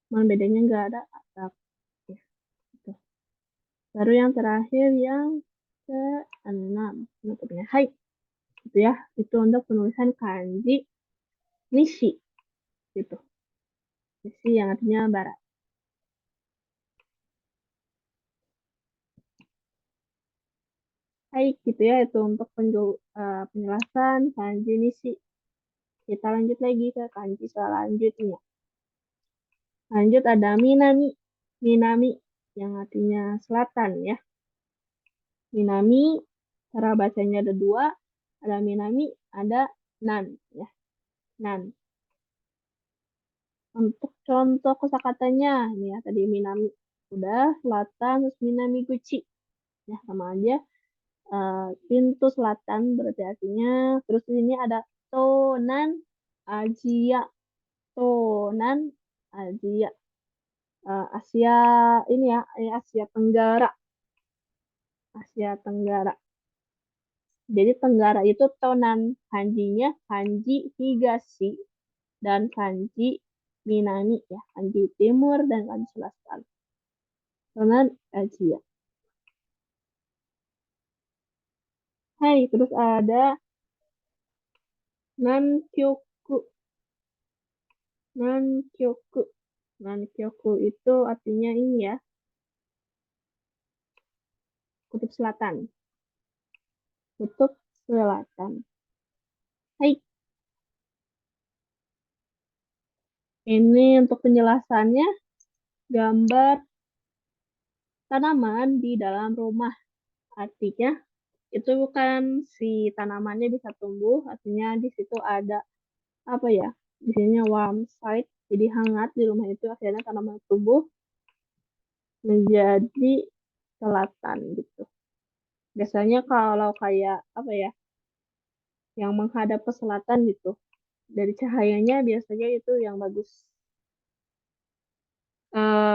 cuman bedanya nggak ada atap. Ya, gitu. Baru yang terakhir yang ke-6. Penutupnya. Hai, gitu ya. Itu untuk penulisan kanji nishi gitu. Nishi yang artinya barat. Hai, gitu ya. Itu untuk penjelasan kanji nishi. Kita lanjut lagi ke kanji selanjutnya. Lanjut ada Minami. Minami yang artinya selatan ya. Minami, cara bacanya ada dua. Ada Minami, ada Nan ya. Nan. Untuk contoh kosakatanya, ini ya tadi Minami. Udah, selatan, terus Minami Guchi. Ya, sama aja. Pintu selatan berarti artinya. Terus di sini ada Tonan Asia. Tonan Asia. Asia ini ya, Asia Tenggara. Asia Tenggara. Jadi Tenggara itu Tonan kanjinya kanji Higashi dan kanji Minami ya, kanji Timur dan kanji Selatan. Tonan Asia. Hai, terus ada Nankyoku. Nankyoku. Nankyoku itu artinya ini ya, kutub selatan. Kutub selatan. Hai, ini untuk penjelasannya gambar tanaman di dalam rumah. Artinya itu bukan si tanamannya bisa tumbuh, artinya di situ ada apa ya? Di sini warm side, jadi hangat di rumah itu akhirnya tanaman tumbuh menjadi selatan gitu. Biasanya kalau kayak apa ya, yang menghadap ke selatan gitu, dari cahayanya biasanya itu yang bagus.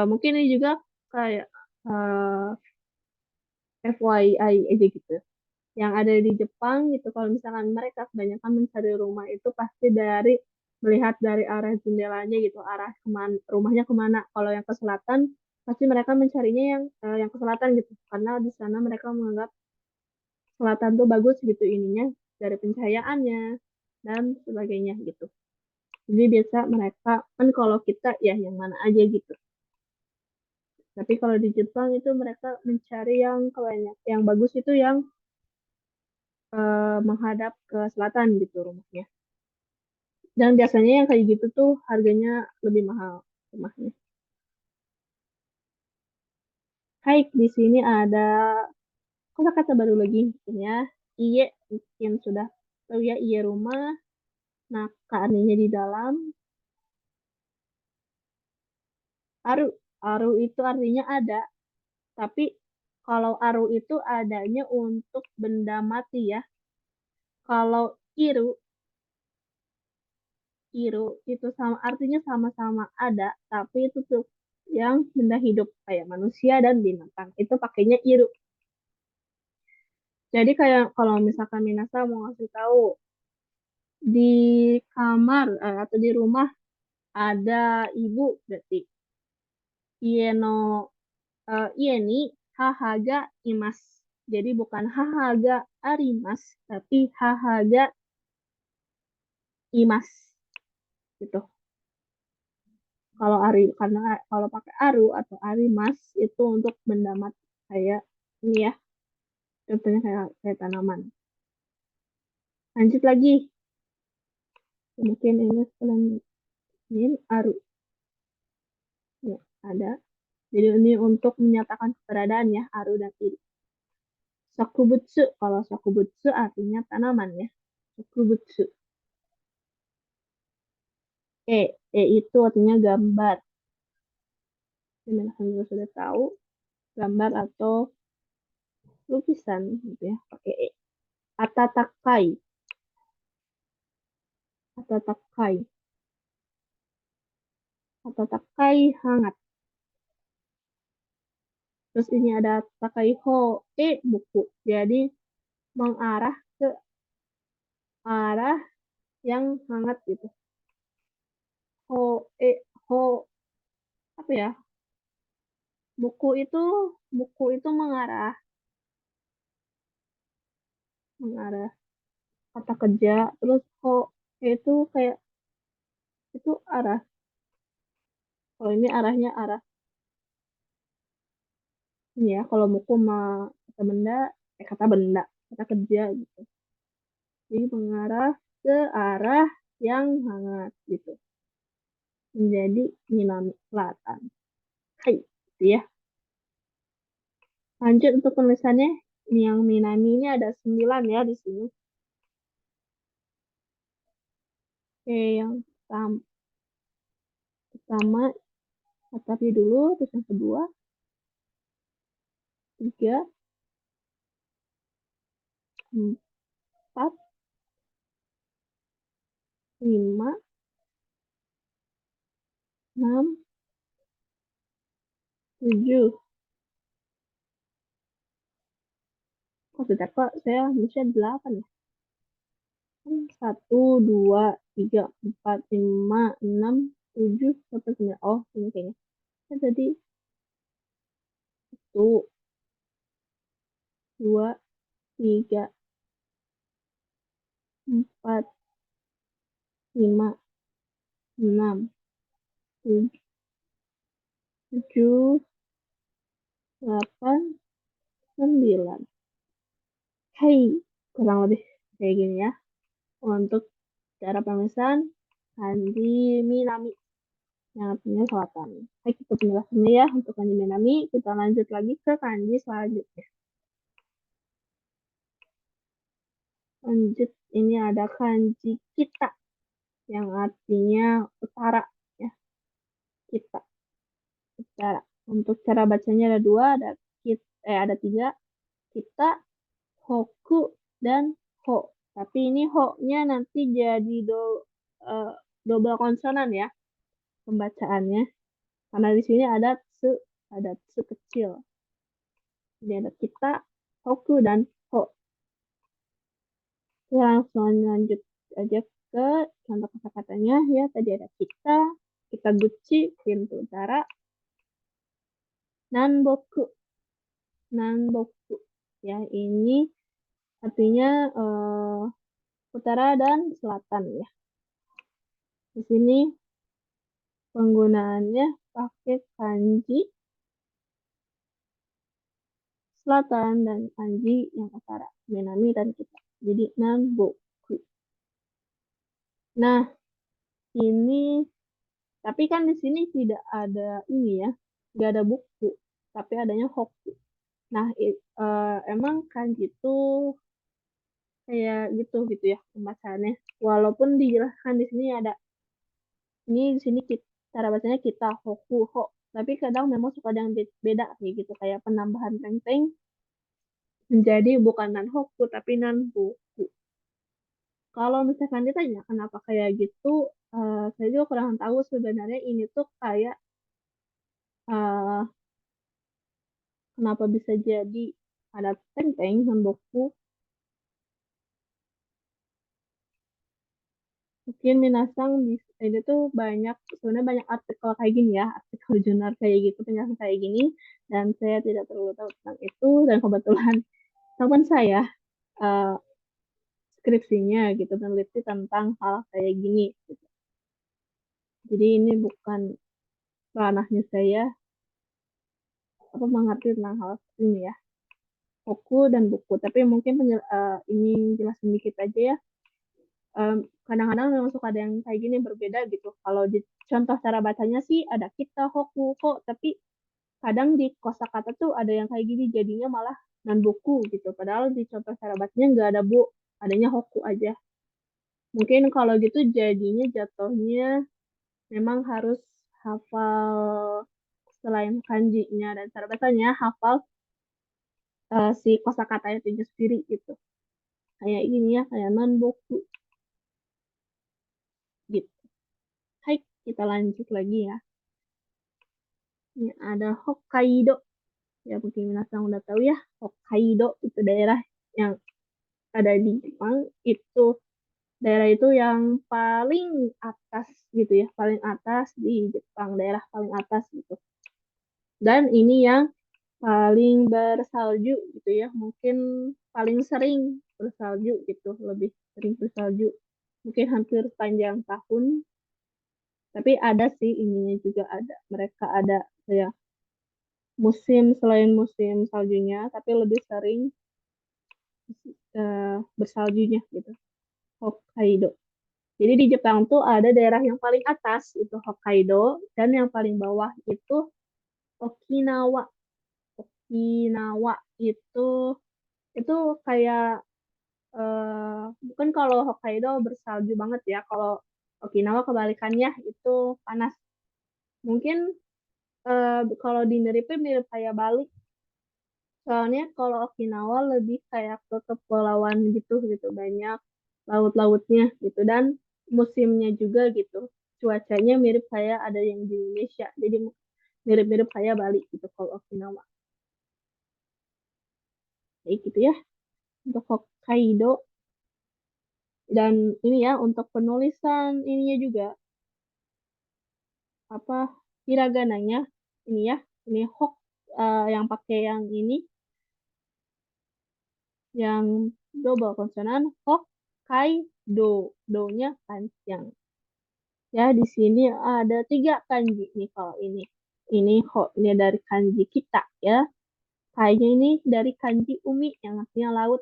Mungkin ini juga kayak FYI aja gitu. Yang ada di Jepang gitu, kalau misalkan mereka kebanyakan mencari rumah itu pasti dari melihat dari arah jendelanya gitu, arah kemana rumahnya kemana. Kalau yang ke selatan pasti mereka mencarinya yang ke selatan gitu, karena di sana mereka menganggap selatan tuh bagus gitu ininya dari pencahayaannya dan sebagainya gitu. Jadi biasa mereka kan kalau kita ya yang mana aja gitu. Tapi kalau di Jepang itu mereka mencari yang kebanyak, yang bagus itu yang menghadap ke selatan gitu rumahnya. Dan biasanya yang kayak gitu tuh harganya lebih mahal rumahnya. Hai, di sini ada kata-kata baru lagi mungkin ya. Iye, mungkin sudah tahu ya, iye rumah. Nah, artinya di dalam. Aru, aru itu artinya ada. Tapi kalau aru itu adanya untuk benda mati ya. Kalau iru, iru itu sama artinya sama-sama ada, tapi itu tuh yang benda hidup kayak manusia dan binatang. Itu pakainya iru. Jadi kayak kalau misalkan Minasa mau ngasih tahu di kamar atau di rumah ada ibu berarti. Ieno, ieni hahaga imas. Jadi bukan hahaga arimas, tapi hahaga imas gitu. Kalau ari karena kalau pakai aru atau arimas itu untuk benda mati kayak ini ya, contohnya kayak tanaman. Lanjut lagi, mungkin ini kalian ini aru ya ada. Jadi ini untuk menyatakan keberadaan ya aru dan iri. Sakubutsu, kalau sakubutsu artinya tanaman ya. Sakubutsu. E itu artinya gambar. Ini juga sudah tahu gambar atau lukisan gitu ya pakai E. Atatakai, atatakai, atatakai hangat. Terus ini ada takai ho buku. Jadi mengarah ke arah yang hangat gitu. Ho ho apa ya? Buku itu mengarah mengarah kata kerja. Terus ho itu kayak itu arah. Kalau ini arahnya arah ini ya. Kalau buku mah kata benda, kata kerja gitu. Jadi mengarah ke arah yang hangat gitu. Menjadi Minami Selatan. Hai, gitu ya. Lanjut untuk penulisannya. Yang Minami ini ada 9 ya di sini. Oke, yang pertama Atapi dulu, terus yang kedua, tiga, empat, lima, enam, tujuh. Oh, tidak kok, saya bisa 8 ya. Satu, dua, tiga, empat, lima, enam, tujuh, sampai 9. Oh, ini kayaknya. Kan tadi satu, dua, tiga, empat, lima, enam, tujuh, delapan, sembilan. Hai, kurang lebih kayak gini ya. Untuk cara pemesan Handi Minami yang artinya selatan. Baik, itu penjelasannya ya untuk kanji Minami. Kita lanjut lagi ke kanji selanjutnya. Lanjut, ini ada kanji kita yang artinya utara ya. Kita, utara. Untuk cara bacanya ada dua, ada tiga. Kita, hoku, dan ho. Tapi ini ho-nya nanti jadi eh, double konsonan ya pembacaannya. Karena di sini ada tsu kecil. Jadi ada kita, hoku, dan ho. Ya, langsung lanjut aja ke contoh kata-katanya ya. Tadi ada kita Gucci, pintu utara, Nanboku, Nanboku. Ya, ini artinya utara dan selatan ya. Di sini penggunaannya pakai kanji selatan dan kanji yang utara, Minami dan kita. Jadi Nanboku. Nah, ini tapi kan di sini tidak ada ini ya, nggak ada buku, tapi adanya hoku. Nah, emang kanji itu kayak gitu gitu ya pembacaannya. Walaupun dijelaskan di sini ada ini di sini cara bacanya kita hoku ho, tapi kadang memang suka ada yang beda kayak gitu kayak penambahan teng-teng menjadi bukan nan hoku tapi nan buku. Kalau misalkan ditanya kenapa kayak gitu, saya juga kurang tahu sebenarnya ini tuh kayak eh, kenapa bisa jadi ada teng-teng nan buku Mungkin Minasang ini tuh banyak, sebenarnya banyak artikel kayak gini ya, artikel jurnal kayak gitu, penjelasan kayak gini, dan saya tidak terlalu tahu tentang itu, dan kebetulan teman saya eh, skripsinya gitu meneliti tentang hal kayak gini. Gitu. Jadi ini bukan ranahnya saya apa mengerti tentang hal seperti ini ya, buku dan buku. Tapi mungkin ini jelasin dikit aja ya. Kadang-kadang memang suka ada yang kayak gini berbeda gitu. Kalau di contoh cara bacanya sih ada kita, hoku, ko, tapi kadang di kosakata tuh ada yang kayak gini jadinya malah non buku gitu. Padahal di contoh cara bacanya nggak ada bu, adanya hoku aja. Mungkin kalau gitu jadinya jatuhnya memang harus hafal selain kanjinya dan cara bacanya hafal si kosakatanya itu sendiri gitu. Kayak gini ya, kayak non buku gitu. Hai, kita lanjut lagi ya. Ini ada Hokkaido. Ya mungkin minasang udah tahu ya, Hokkaido itu daerah yang ada di Jepang. Itu daerah itu yang paling atas gitu ya, paling atas di Jepang, daerah paling atas gitu. Dan ini yang paling bersalju gitu ya, mungkin paling sering bersalju gitu, lebih sering bersalju. Mungkin hampir sepanjang tahun, tapi ada sih ininya juga ada. Mereka ada kayak musim selain musim saljunya, tapi lebih sering bersaljunya gitu. Hokkaido. Jadi di Jepang tuh ada daerah yang paling atas itu Hokkaido dan yang paling bawah itu Okinawa. Okinawa itu itu kayak bukan kalau Hokkaido bersalju banget ya. Kalau Okinawa kebalikannya itu panas. Mungkin kalau di miripnya mirip kayak Bali. Soalnya kalau Okinawa lebih kayak ke kepulauan gitu gitu banyak laut-lautnya gitu dan musimnya juga gitu. Cuacanya mirip kayak ada yang di Indonesia. Jadi mirip-mirip kayak Bali gitu kalau Okinawa. Kayak gitu ya untuk Hokkaido dan ini ya untuk penulisan ininya juga apa hiragananya ini ya ini hok yang pakai yang ini yang double konsonan Hokkaido do-nya panjang. Ya, di sini ada 3 kanji nih kalau ini. Ini ho-nya dari kanji kita ya. Kai-nya ini dari kanji umi yang artinya laut.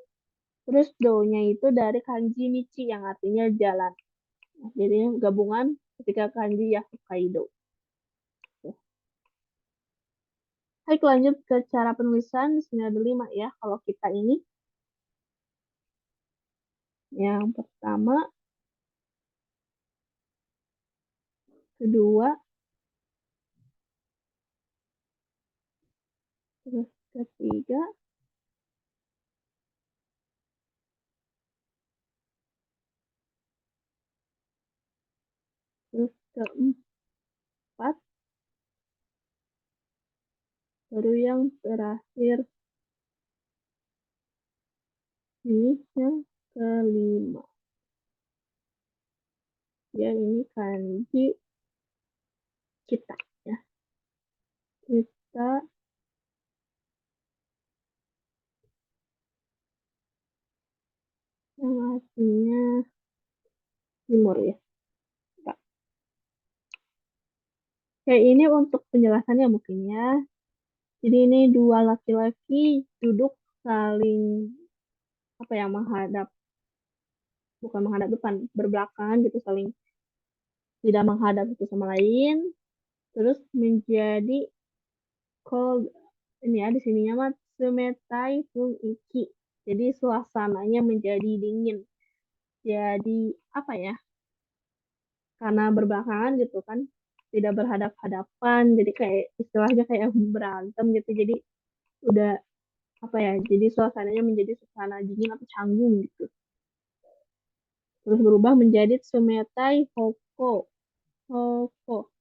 Terus do-nya itu dari kanji michi yang artinya jalan. Nah, jadi gabungan ketika kanji ya Hokkaido. Baik, lanjut ke cara penulisan. Di sini ada 5 ya. Kalau kita ini yang pertama, kedua, terus ketiga, terus keempat, baru yang terakhir ini yang kelima. Ya, ini kanji kita ya. Kita yang artinya timur ya. Pak. Kayak ini untuk penjelasannya mungkin ya. Jadi ini dua laki-laki duduk saling apa ya menghadap bukan menghadap depan berbelakangan gitu saling tidak menghadap satu sama lain terus menjadi cold ini ya di sininya mah sumetai fun iki jadi suasananya menjadi dingin jadi apa ya karena berbelakangan gitu kan tidak berhadap-hadapan jadi kayak istilahnya kayak berantem gitu jadi udah apa ya jadi suasananya menjadi suasana dingin atau canggung gitu terus berubah menjadi sumetai hoko hoko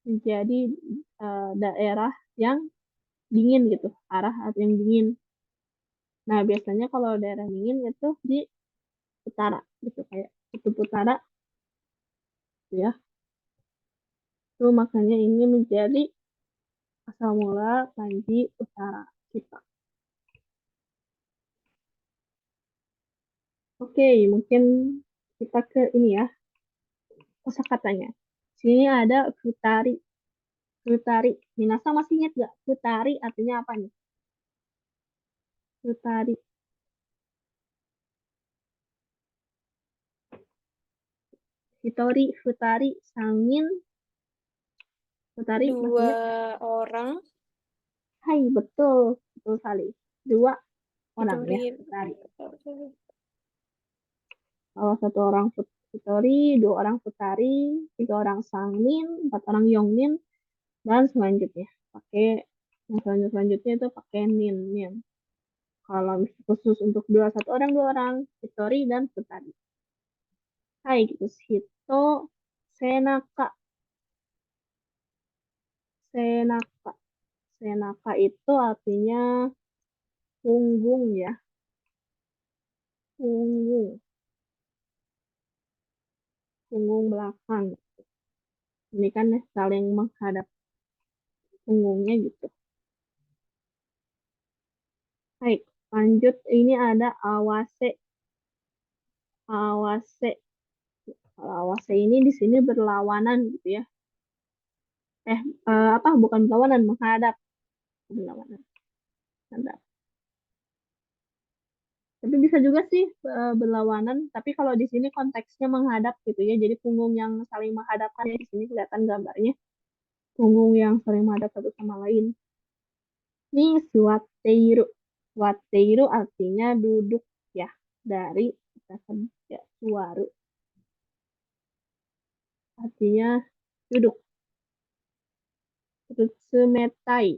menjadi daerah yang dingin gitu arah yang dingin nah biasanya kalau daerah dingin itu di utara gitu kayak kutub utara ya. Itu makanya ini menjadi asal mula kanji utara kita. Oke, mungkin kita ke ini ya, kosakatanya. Sini ada futari. Futari. Minasa masih ingat gak? Futari artinya apa nih? Futari. Hitori, futari, sangin. Futari masih Dua ingat gak? orang Hai, betul. Betul sekali. Dua orang ya, tidurin. futari. Kalau satu orang Futori, dua orang Futari, tiga orang Sangmin, empat orang Yongmin, dan selanjutnya pakai yang selanjutnya itu pakai Nin. Kalau khusus untuk dua orang Futori dan Futari. Hai gitu. Hito Senaka. Senaka. Senaka itu artinya punggung ya. Punggung. Punggung belakang. Ini kan ya, saling menghadap punggungnya gitu. Baik, lanjut. Ini ada awase. Awase. Kalau awase ini di sini berlawanan gitu ya. Apa? Bukan berlawanan, menghadap. Berlawanan. Menghadap. Tapi bisa juga sih berlawanan. Tapi kalau di sini konteksnya menghadap gitu ya. Jadi punggung yang saling menghadapkan ya. Di sini kelihatan gambarnya. Punggung yang saling menghadap satu sama lain. Ini suateiru. Suateiru artinya duduk ya. Dari kata kerja suaru. Artinya duduk. Terus semetai.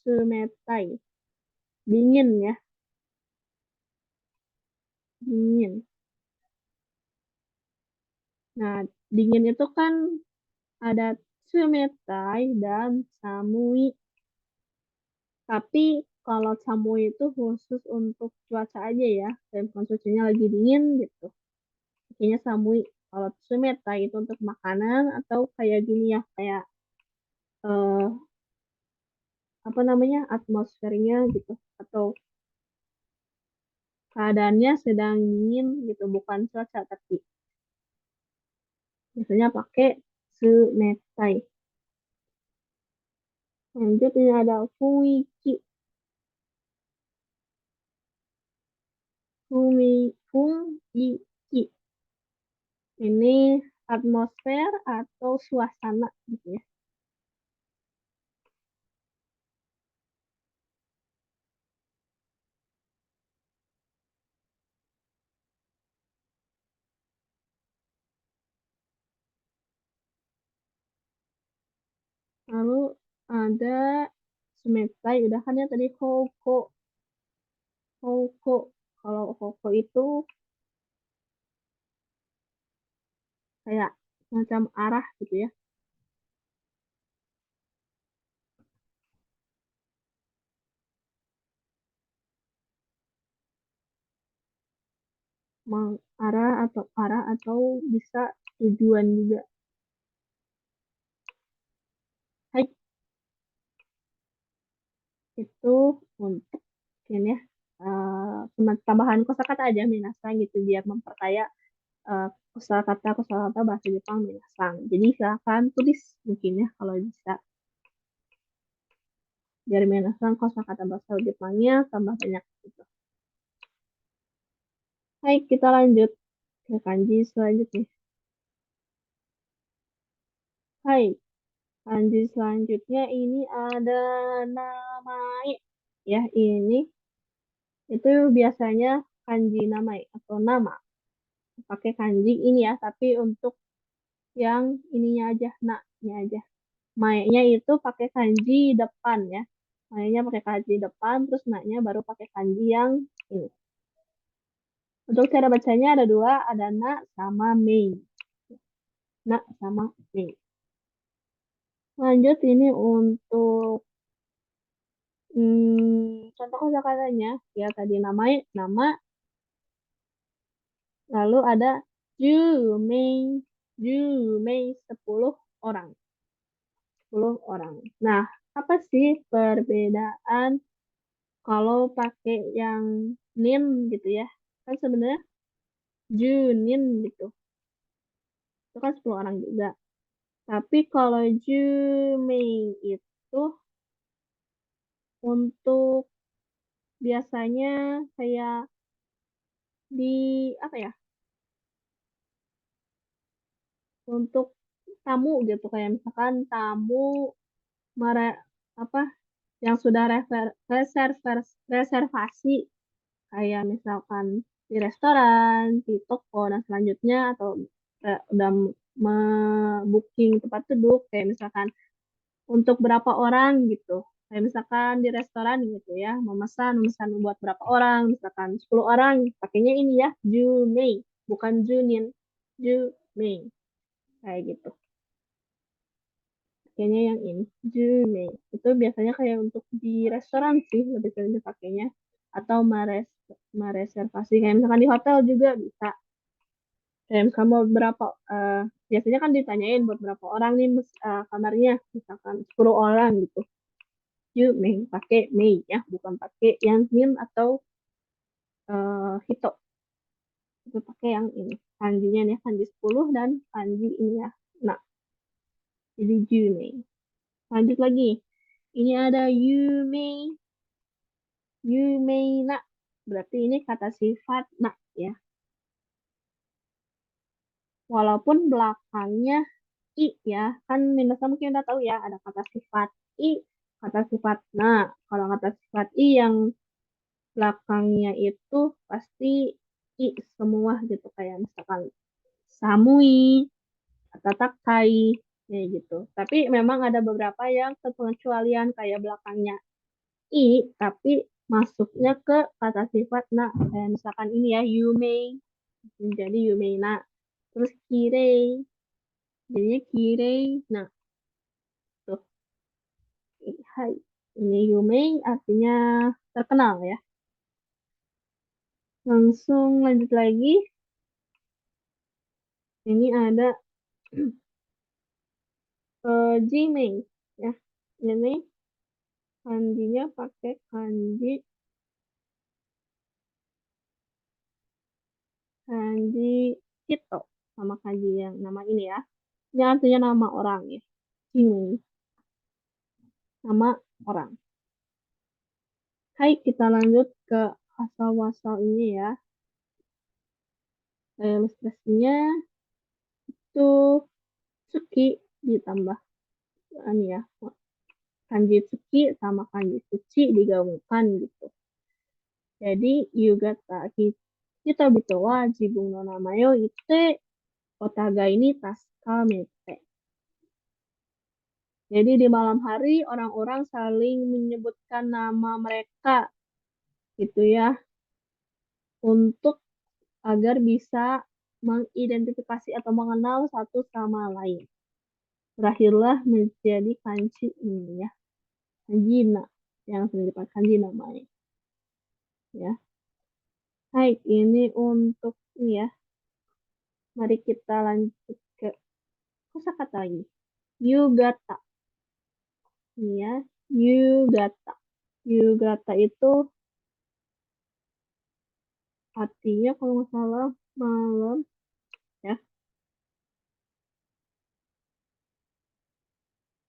Semetai. Dingin ya. Dingin. Nah, dingin itu kan ada Tsumetai dan Samui. Tapi kalau Samui itu khusus untuk cuaca aja ya. Dan cuacanya lagi dingin gitu. Kayaknya Samui. Kalau Tsumetai itu untuk makanan atau kayak gini ya. Kayak eh, apa namanya atmosfernya gitu. Atau keadaannya sedang dingin gitu. Bukan cuaca tapi biasanya pakai Tsumetai. Lanjut ini ada Fuiki. Fuiki. Ini atmosfer atau suasana gitu ya. Lalu ada Sumetai, udah kan ya tadi Hoko. Hoko. Kalau Hoko itu kayak macam arah gitu ya. Arah atau bisa tujuan juga. Hai, itu untuk ini ya. Cuma tambahan kosakata aja minasa gitu biar memperkaya kosakata bahasa Jepang minasang. Jadi silakan tulis mungkin ya kalau bisa. Biar minasang kosakata bahasa Jepangnya tambah banyak gitu. Baik, kita lanjut ke kanji selanjutnya. Hai, kanji selanjutnya ini ada namae. Ya, ini itu biasanya kanji namae atau nama. Pakai kanji ini ya, tapi untuk yang ininya aja, naknya aja. Mae-nya itu pakai kanji depan ya. Mae-nya pakai kanji depan, terus naknya baru pakai kanji yang ini. Untuk cara bacanya ada dua, ada na sama mei. Na sama mei. Lanjut ini untuk contoh kosakatanya. Ya tadi namanya, nama, lalu ada ju, mei. Jumei 10 orang. 10 orang. Nah, apa sih perbedaan kalau pakai yang nin gitu ya? Kan sebenarnya Junin gitu. Itu kan 10 orang juga. Tapi kalau Jumei itu untuk biasanya kayak di apa ya? Untuk tamu gitu kayak misalkan tamu mere, apa yang sudah reservasi kayak misalkan di restoran, di toko dan selanjutnya atau udah booking tempat duduk kayak misalkan untuk berapa orang gitu. Kayak misalkan di restoran gitu ya, memesan buat berapa orang, misalkan 10 orang, pakainya ini ya, Jumei, bukan Junin, Jumei, kayak gitu. Pakainya yang ini, Jumei. Itu biasanya kayak untuk di restoran sih, lebih sering dipakainya. Atau mereservasi, kayak misalkan di hotel juga bisa. Kayak misalkan mau berapa, biasanya kan ditanyain buat berapa orang nih kamarnya, misalkan 10 orang gitu. You Mei pakai Mei ya, bukan pakai yang Min atau Hito. Itu pakai yang ini. Kanjinya nih kanji 10 dan kanji ini ya. Nah, jadi You Mei. Lanjut lagi. Ini ada You Mei, You Mei na. Berarti ini kata sifat na ya. Walaupun belakangnya i ya. Kan Minasa mungkin udah tahu ya, ada kata sifat i, kata sifat na. Kalau kata sifat i yang belakangnya itu pasti i semua gitu kayak misalkan samui atau takai kayak gitu. Tapi memang ada beberapa yang pengecualian kayak belakangnya i tapi masuknya ke kata sifat na kayak misalkan ini ya yume jadi yumeina terus kirei jadinya kirei nah tuh hai ini yume artinya terkenal ya. Langsung lanjut lagi. Ini ada Jimei ya. Ini kanjinya pakai kanji kanji Hito sama kanji yang nama ini ya. Ini artinya nama orang ya. Jimei, nama orang. Hai, kita lanjut ke asal-wasal ini ya. Ilustrasinya itu Tsuki ditambah ini ya. Kanji Tsuki sama kanji Suci digabungkan gitu. Jadi Yugata Hitabito wa jibun no namae o ite otagai ni tasukamete. Jadi di malam hari orang-orang saling menyebutkan nama mereka gitu ya untuk agar bisa mengidentifikasi atau mengenal satu sama lain. Berakhirlah menjadi kanji ini ya, kanji na yang sering dipakai kanji namanya ya. Baik, ini untuk ini ya. Mari kita lanjut ke kosakata lagi. Yugata. Ini ya, Yugata. Yugata itu artinya kalau nggak salah malam ya.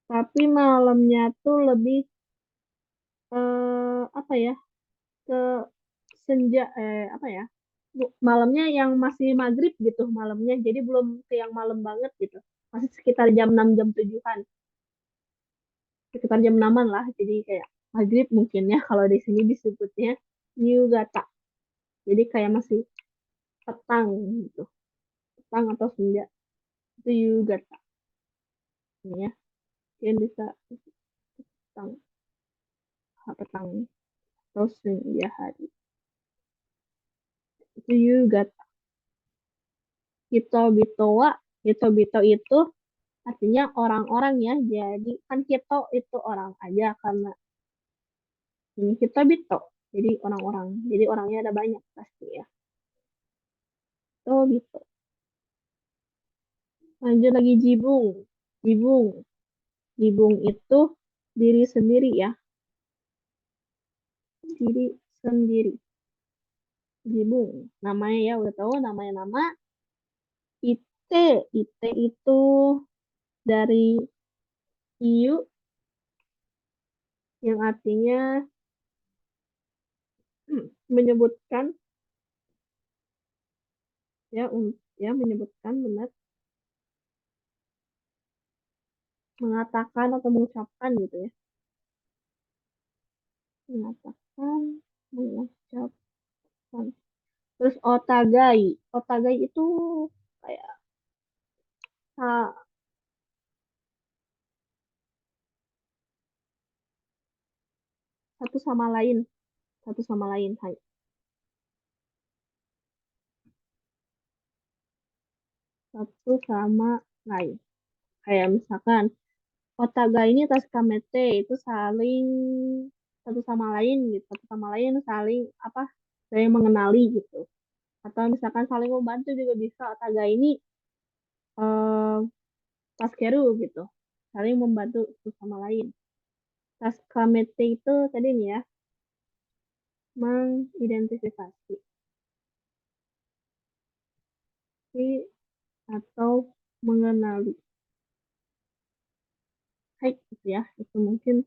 Tapi malamnya tuh lebih apa ya? Ke senja apa ya? Malamnya yang masih maghrib gitu malamnya. Jadi belum ke yang malam banget gitu. Masih sekitar jam 6 jam 7-an. Sekitar jam 6-an lah. Jadi kayak maghrib mungkin ya kalau di sini disebutnya Yugata. Jadi kayak masih petang gitu. Petang atau senja. Itu Yugata. Ini ya. Mungkin bisa petang, petang atau senja hari. Itu Yugata. Hitobito Hitobito itu artinya orang-orang ya. Jadi kan Hito itu orang aja karena ini Hitobito. Jadi orang-orang. Jadi orangnya ada banyak pasti ya. Hitobito. Lanjut lagi jibung. Jibung. Jibung itu diri sendiri ya. Diri sendiri. Jibung. Namanya ya udah tahu namanya nama. Ite. Ite itu dari iu yang artinya menyebutkan ya ya menyebutkan benar mengatakan atau mengucapkan gitu ya. Mengatakan, mengucapkan. Terus otagai. Otagai itu kayak sa- satu sama lain. Satu sama lain. Hai. Satu sama lain. Kayak misalkan otagai ini tas kamete itu saling satu sama lain gitu. Satu sama lain saling apa? Saling mengenali gitu. Atau misalkan saling membantu juga bisa. Otagai ini eh, taskeru gitu. Saling membantu satu sama lain. Tas kamete itu tadi nih ya, mengidentifikasi atau mengenali. Hai, gitu ya. Itu mungkin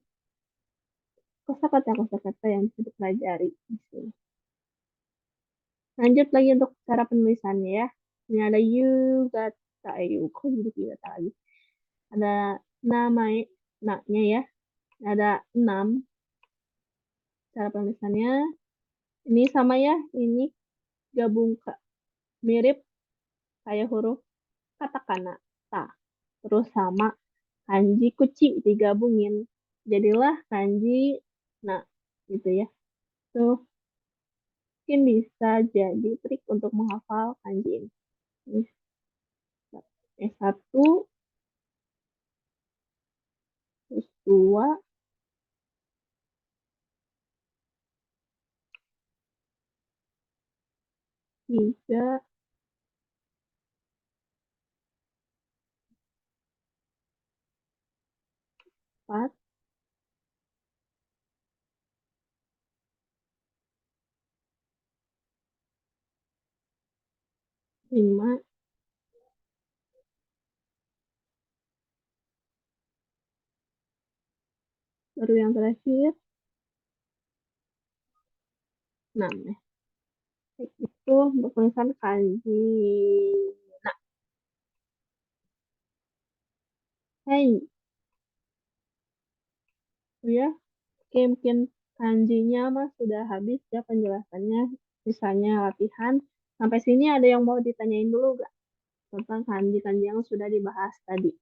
kosakata yang bisa dipelajari di sini. Lanjut lagi untuk cara penulisannya ya. Ini ada yugata, kok jadi yugata lagi. Ada nama, naknya ya. Ada 6 cara penulisannya. Ini sama ya, ini gabung mirip kayak huruf katakana. Ta. Terus sama kanji kuci digabungin. Jadilah kanji nah gitu ya. Tuh mungkin bisa jadi trik untuk menghafal kanji ini. Ini S1, terus 2, 3, 4, 5, baru yang terakhir 6 ya. Itu untuk tulisan kanji. Nah, hey, ya, oke, mungkin kanjinya mah sudah habis ya penjelasannya. Sisanya latihan. Sampai sini ada yang mau ditanyain dulu gak? Tentang kanji-kanji yang sudah dibahas tadi.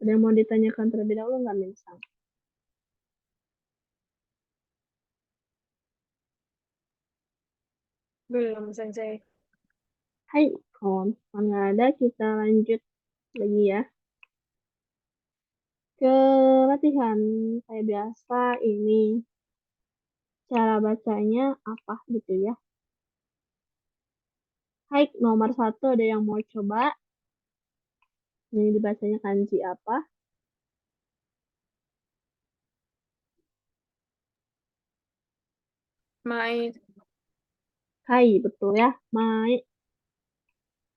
Ada yang mau ditanyakan terlebih dahulu nggak, Minsang? Belum selesai. Hai, kalau nggak ada, kita lanjut lagi ya. Ke latihan kayak biasa ini cara bacanya apa gitu ya. Hai, nomor 1 ada yang mau coba? Ini dibacanya kanji apa? Mai Hai, betul ya. Mai,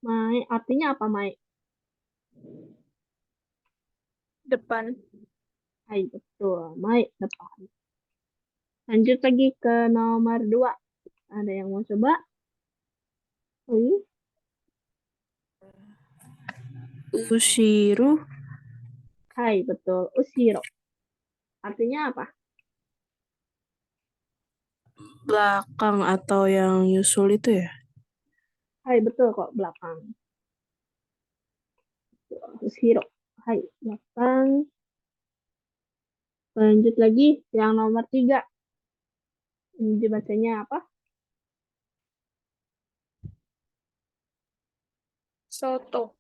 mai artinya apa mai? depan. Hai, betul. Mai depan. Lanjut lagi ke nomor 2. Ada yang mau coba? Ui, Ushiru. hai, betul. Ushiro. Artinya apa? Belakang atau yang nyusul itu ya? Hai, betul kok. Belakang. Ushiro. Hai, belakang. Lanjut lagi yang nomor 3. Ini dibacanya apa? Soto.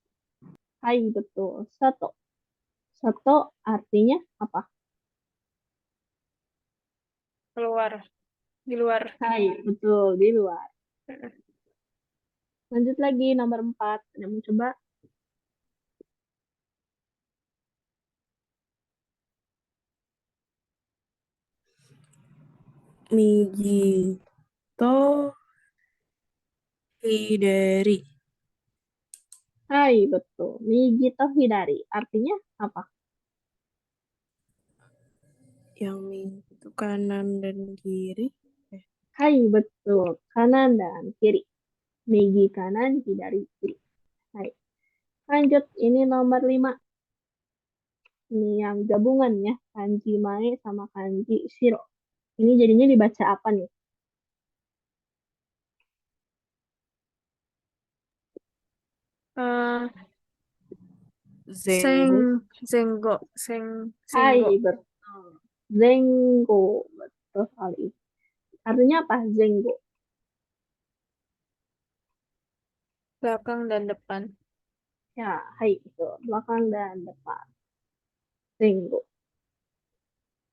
Hai, betul. Sato. Sato artinya apa? Keluar. di luar. Hai, betul, di luar. Lanjut lagi, nomor 4. Ada mau coba? Migito Hidari. Hai, betul. Migito Hidari. Artinya apa? Yang mi itu kanan dan kiri. Hai, betul. Kanan dan kiri. Migi kanan, Hidari kiri. Hai. Lanjut, ini nomor 5. Ini yang gabungan ya. Kanji Mae sama kanji Shiro. Ini jadinya dibaca apa nih? Eh, Zengo. Zenggo, Hai, Zenggo. betul. Zengo. Betul sekali. Artinya apa? Zengo. Belakang dan depan. Ya, hai, betul. Belakang dan depan. Zengo.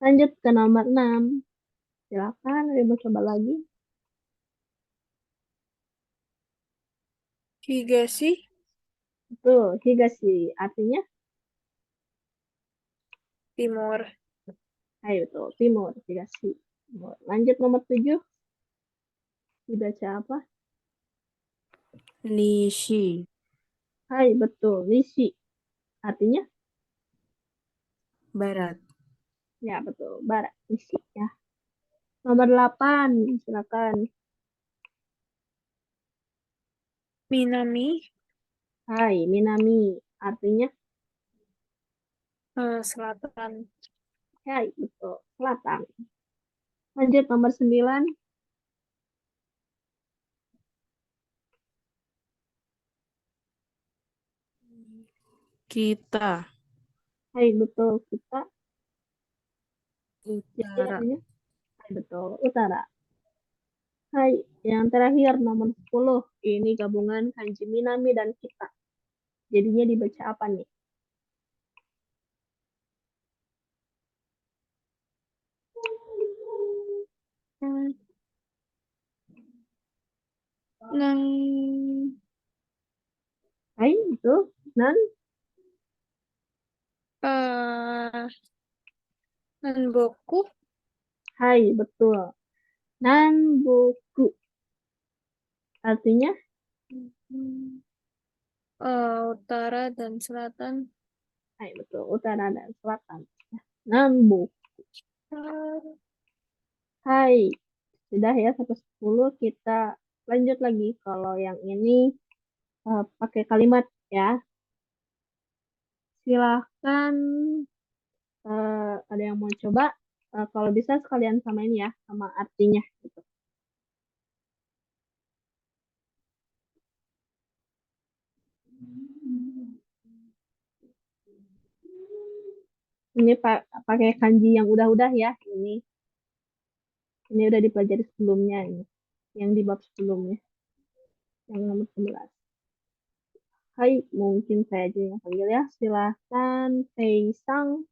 Lanjut ke nomor 6. Silakan, ada yang mau coba lagi? Higashi, Betul, Higashi. Artinya, timur. hai, betul. Timur, Higashi. Timur. Lanjut nomor 7. Dibaca apa? Nishi. Hai, betul. Nishi. Artinya, Barat. ya betul. Barat. Nishi ya. Nomor 8. Silakan. Minami, Hai, Minami. Artinya, selatan. hai, betul. Selatan. Lanjut nomor 9. Kita. Hai, betul. Kita. Jadi Utara. artinya, hai, betul. Utara. Hai, yang terakhir nomor 10. Ini gabungan kanji Minami dan kita. Jadinya dibaca apa nih? Hmm, Nang, Hai, itu. Nan, eh, Nanboku, hai, betul. Nanboku. Artinya, hmm, utara dan selatan. hai, betul. Utara dan selatan. Nanboku. Eh, Hai, sudah ya sampai 10. Kita lanjut lagi. Kalau yang ini pakai kalimat ya. Silahkan ada yang mau coba. Kalau bisa sekalian sama ini ya, sama artinya gitu. Ini pakai kanji yang udah-udah ya. Ini udah dipelajari sebelumnya ini. Yang di bab sebelumnya. Yang nomor 11. Hai, mungkin saya aja yang panggil ya. Silahkan, Sang.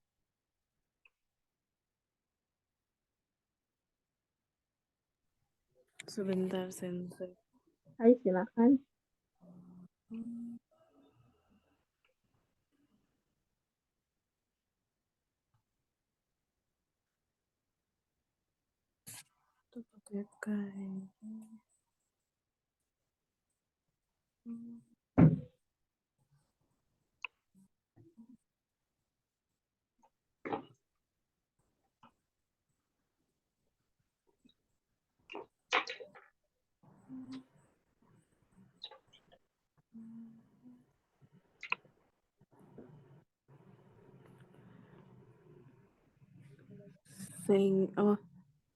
Sebentar, sensor. Hai, silahkan. Itu pakai kain. Oh,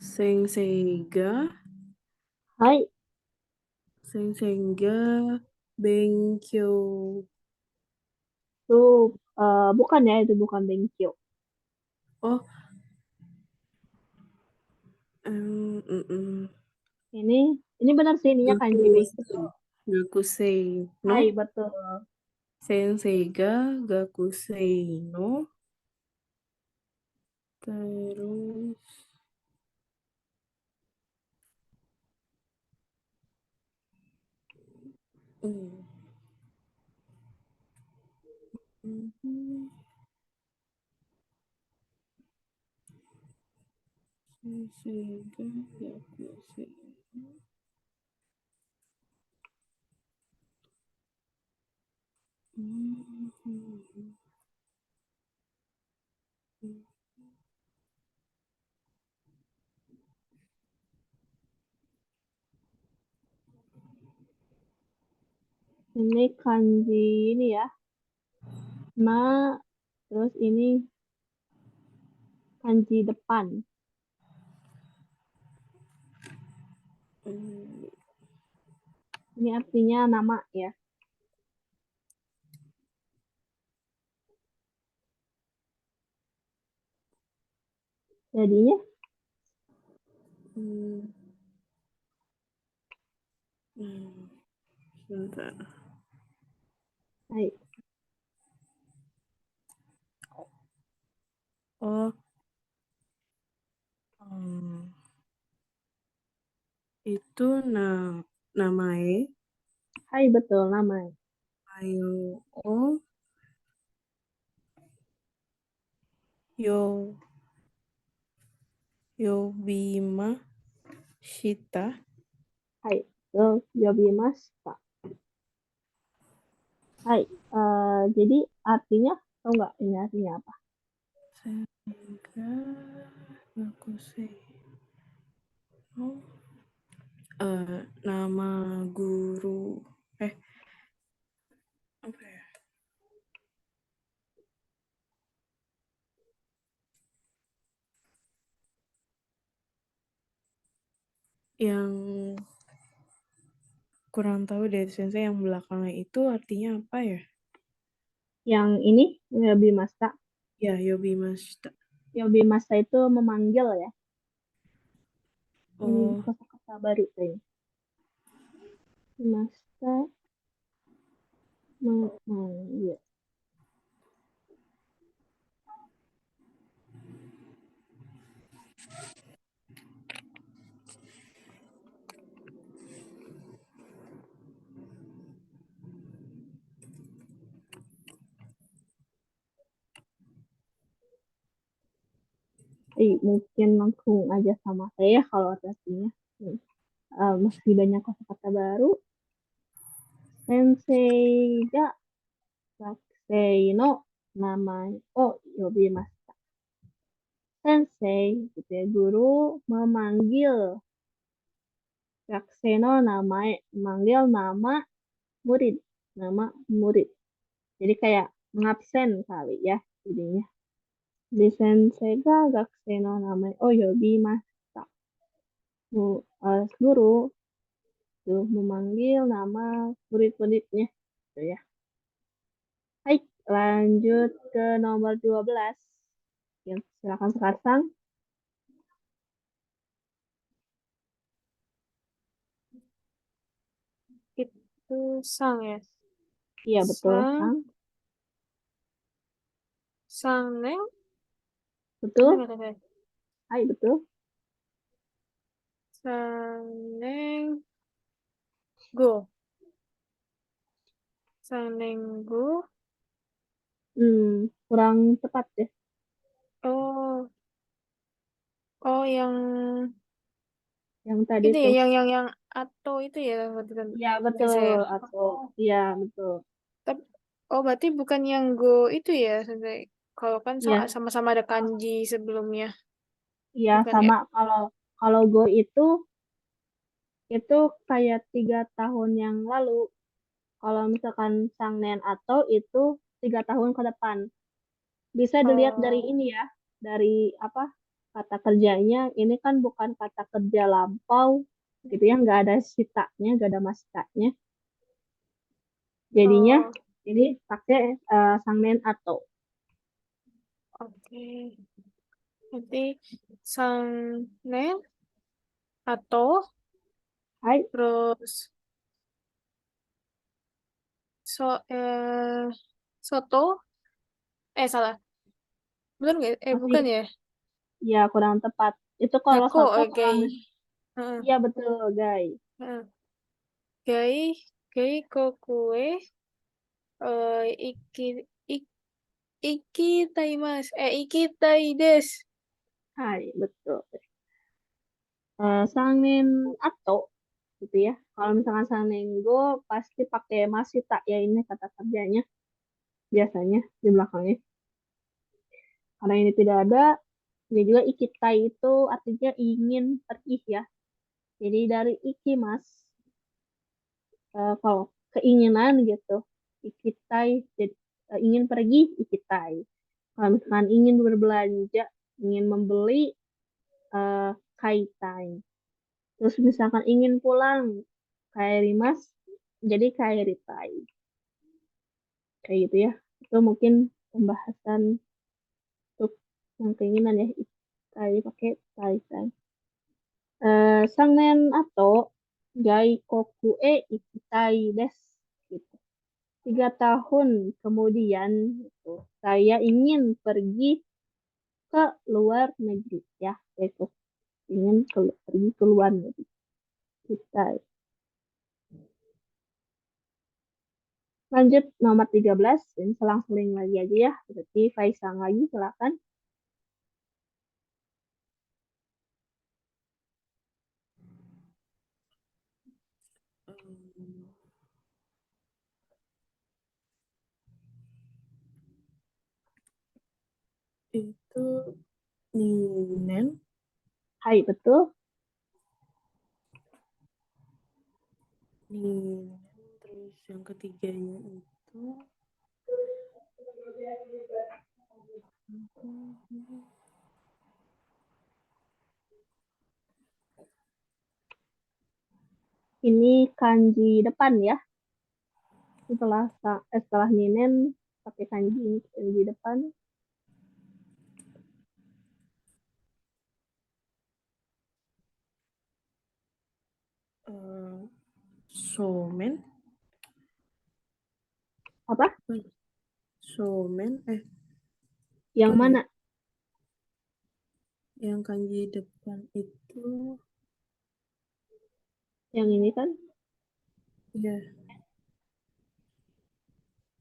Seiga. Hai, Seiga. Benkyo. itu bukan ya, itu bukan Benkyo. Oh, mm. Ini ini benar sih, ininya kanji Benkyo. Gakusei. Gakusei no. Hai, betul. Sensei ga Gakusei no. Terus Sega, yakusei. Ini kanji ini ya. Na, terus ini kanji depan. Ini artinya nama ya. Jadinya Sebentar. baik. Oh, itu namae Hai, betul namanya. ayo o yo yobima shita. Hai, yobimashita. Hai, jadi artinya tahu nggak ini artinya apa? Sega, yakusei. Oh, nama guru. Apa ya? Yang kurang tahu dari sensei yang belakangnya itu artinya apa ya? Yang ini yobimashita. Ya, yobimashita. Yobimashita itu memanggil ya. Ini Oh, kata-kata baru kayaknya. Mashita memanggil. Mungkin langsung aja sama saya kalau artinya. Masih banyak kata-kata baru. Sensei ga gakusei no namae o yobimashita. Sensei, gitu ya, guru memanggil gakusei no namae, memanggil nama murid, nama murid. Jadi kayak mengabsen kali ya jadinya. Di sensei ga gakusei no namae o yobimashita. Guru tuh memanggil nama murid-muridnya gitu ya. Baik, lanjut ke nomor 12. Ya, silakan sekarang. Itu sang ya. Iya, betul, Sang, Sang. sang neng. Betul. Benar, benar. Hai, betul. Sang neng go. Sang neng go. Kurang tepat ya. Oh, oh yang Yang tadi itu ya, tuh. yang atau itu ya, bukan Iya, bukan betul. saya. Atau, iya, betul. Tapi, oh berarti bukan yang go itu ya, Sensei. Kalau kan Iya, sama-sama ada kanji sebelumnya, iya, bukan ya? sama kalau kalau Go itu kayak 3 tahun yang lalu. Kalau misalkan Sangnen atau itu 3 tahun ke depan. Bisa dilihat dari Oh, ini ya, dari apa kata kerjanya. Ini kan bukan kata kerja lampau, gitu ya, nggak ada sitanya, nggak ada masitanya. Jadinya oh, ini pakai Sangnen atau. oke. Nanti sang neng atau Hai, terus so soto salah, bukan nggak, masih bukan ya, ya kurang tepat. Itu kalau gako, soto gai. kurang. Heeh, Iya betul, guys. heeh. Gai gai ko kue iki Ikitaimasu. Ikitai desu. Hai, betul. Sangen atau gitu ya. Kalau misalkan sanengo pasti pakai masita ya, ini kata kerjanya biasanya di belakangnya. Karena ini tidak ada, ini juga ikitai itu artinya ingin pergi ya. Jadi dari ikimas, kalau keinginan gitu, ikitai, jadi, ingin pergi, ikitai. Kalau misalkan ingin berbelanja, ingin membeli, eh, kaitai. Terus misalkan ingin pulang, kairimas, jadi kairitai. Kayak gitu ya. Itu mungkin pembahasan untuk yang keinginan ya. Ikitai pakai kaitai. Sangen atau gaikoku ikitai desu. Gitu. 3 tahun kemudian gitu, saya ingin pergi ke luar negeri ya, itu ingin pergi ke luar negeri kita. Lanjut nomor 13, ini selang-seling lagi aja ya, berarti Faisal lagi, silakan. Hmm, Itu Ninen. Hai, betul. Ninen. Terus yang ketiganya itu. Ini kanji depan ya, setelah ninen pakai kanji depan. Somen. Apa Somen. yang Sorry. mana? Yang kanji depan itu. Yang ini kan Ya.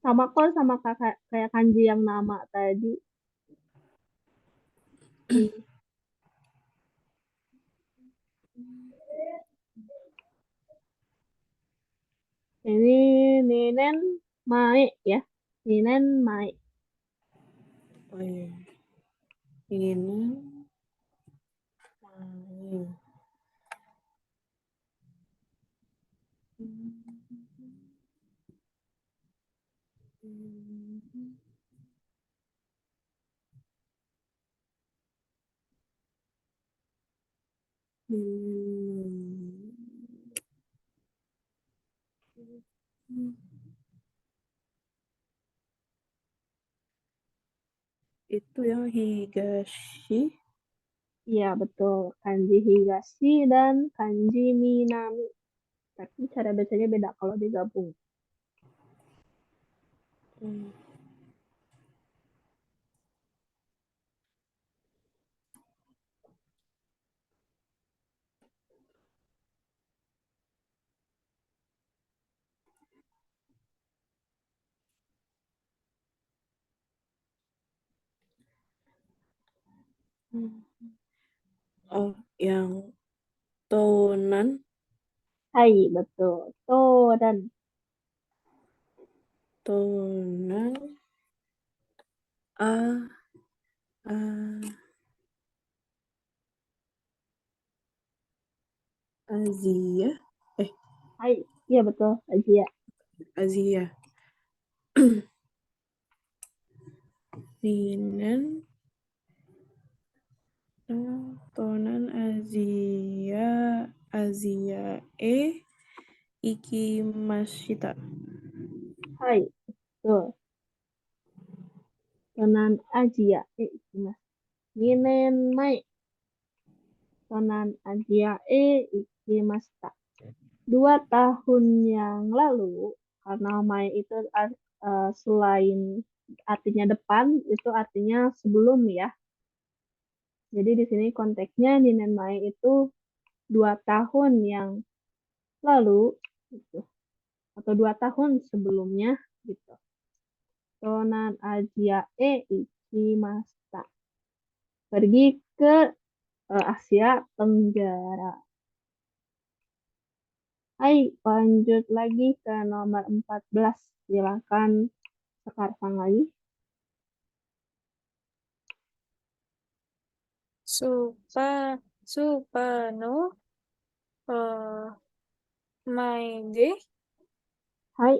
sama kok, sama kakak kayak kanji yang nama tadi. Ini ninen mae ya, ninen mae. Oh iya. Ninen. Main. Itu yang Higashi. Iya betul, kanji higashi dan kanji minami. Tapi cara bacanya beda kalau digabung. Hmm. Oh, yang Tonan. Hai, betul. Todan. Tonan. A. A. Azia. Hai, iya betul, Asia. Azia. Ninen. Tonan Azia. Azia Ikimashita. Hai, betul. Tonan Asia. Gimana? Minen mai. Tonan Asia ikimashita. 2 tahun yang lalu, karena mai itu selain artinya depan, itu artinya sebelum ya. Jadi di sini konteksnya Ninen mai itu 2 tahun yang lalu gitu, atau 2 tahun sebelumnya gitu. Tonan Asia ikimashita. Pergi ke Asia Tenggara. Hai, lanjut lagi ke nomor 14. Silakan sekarang lagi. Supano maide Hai,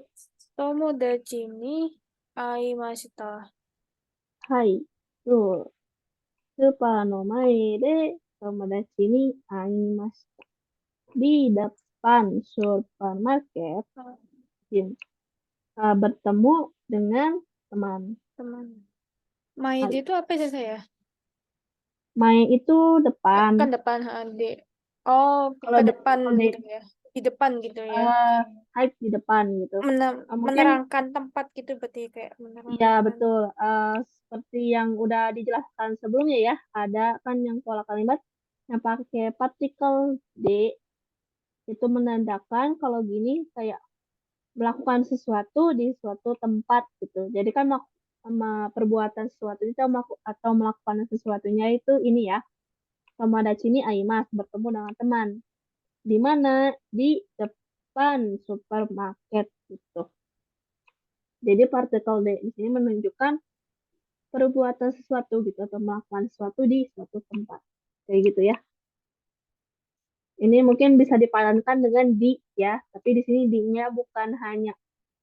tomodachi ni aimashita. hai. Tuh. Sofa no mae de tomodachi ni aimashita. Di depan supermarket, bertemu dengan teman. Teman. Maide itu apa sih saya? Mae itu depan. Kan depan de. Oh, Kalau ke depan kalau gitu ya. Di depan gitu ya. hype di depan gitu. Mungkin Menerangkan tempat gitu berarti kayak ya menerangkan. betul. Seperti yang udah dijelaskan sebelumnya ya, ada kan yang pola kalimat yang pakai partikel D itu menandakan kalau gini kayak melakukan sesuatu di suatu tempat gitu. Jadi kan perbuatan sesuatu itu atau melakukan sesuatunya itu ini ya. Tomodachi ni aimas, bertemu dengan teman. Di mana? Di depan supermarket gitu. Jadi partikel D di sini menunjukkan perbuatan sesuatu gitu atau melakukan sesuatu di suatu tempat. Kayak gitu ya. Ini mungkin bisa dipadankan dengan di ya, tapi di sini di-nya bukan hanya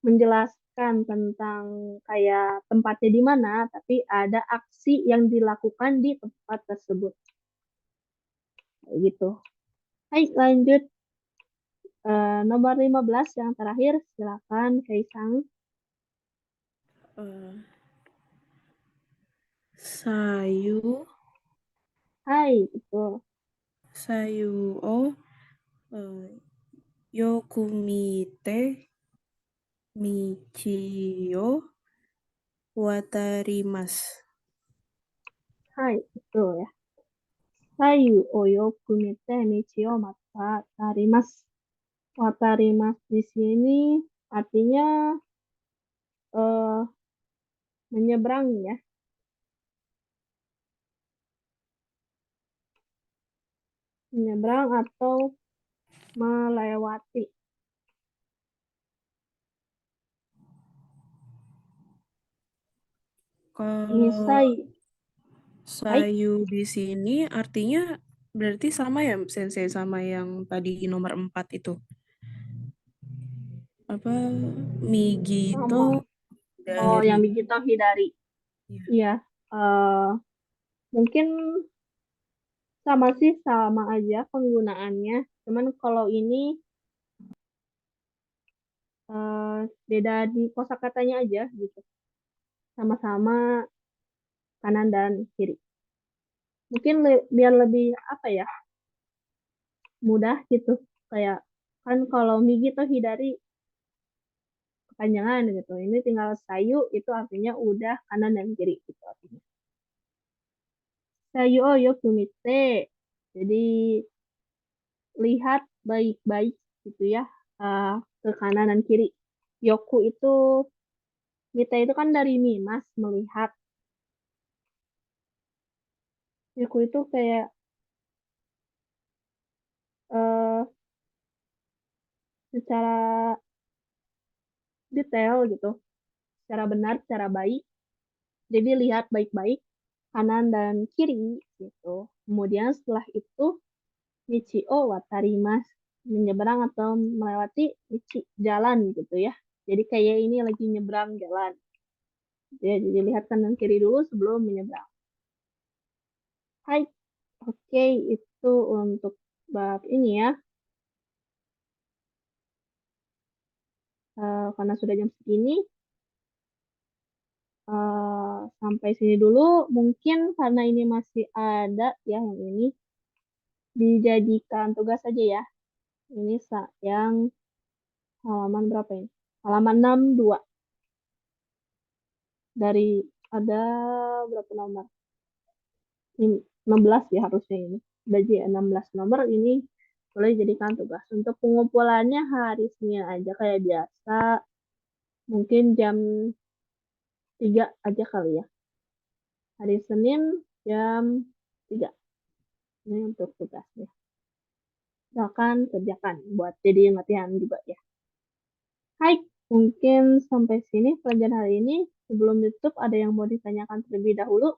menjelaskan tentang kayak tempatnya di mana, tapi ada aksi yang dilakukan di tempat tersebut. Kayak gitu. Baik, lanjut. Nomor 15 yang terakhir, silakan Kaisang. Sayu Hai, betul. sayu o yoku mite michi o watarimasu. Hai, betul ya. Sayu o yoku mite michi o watarimasu. Watarimasu di sini artinya menyeberang ya. Menyeberang atau melewati. Ini Kalau sayu di sini artinya berarti sama ya Sensei sama yang tadi nomor 4 itu. Apa Migito sama. Oh, yang dari Bigito Hidari. ya. Iya. eh mungkin sama sih, sama aja penggunaannya. Cuman kalau ini beda di kosakatanya aja gitu. Sama-sama kanan dan kiri. Mungkin biar lebih apa ya, mudah gitu. Kayak kan kalau Migito Hidari kepanjangan gitu. Ini tinggal sayu itu artinya udah kanan dan kiri gitu artinya. Sayu o yo kumite. Jadi lihat baik-baik gitu ya, ke kanan dan kiri. Yoku itu mite itu kan dari mimas melihat. Yoku itu kayak eh secara detail gitu, secara benar, secara baik. Jadi lihat baik-baik kanan dan kiri gitu. Kemudian setelah itu Michio watarimas, menyeberang atau melewati Michi, jalan gitu ya. Jadi kayak ini lagi nyebrang jalan. Jadi lihat kanan kiri dulu sebelum menyeberang. Hai, oke, itu untuk bab ini ya. Karena sudah jam segini, sampai sini dulu. Mungkin karena ini masih ada ya yang ini, dijadikan tugas saja ya. Ini yang halaman berapa ini? Halaman 62. Dari ada berapa nomor? 16 ya harusnya ini. Dari 16 nomor ini boleh jadikan tugas. Untuk pengumpulannya hari Senin aja kayak biasa. Mungkin jam 3 aja kali ya. Hari Senin jam 3. Ini untuk tugasnya. Silakan kerjakan buat jadi latihan juga ya. Hai, mungkin sampai sini pelajaran hari ini. Sebelum ditutup, ada yang mau ditanyakan terlebih dahulu?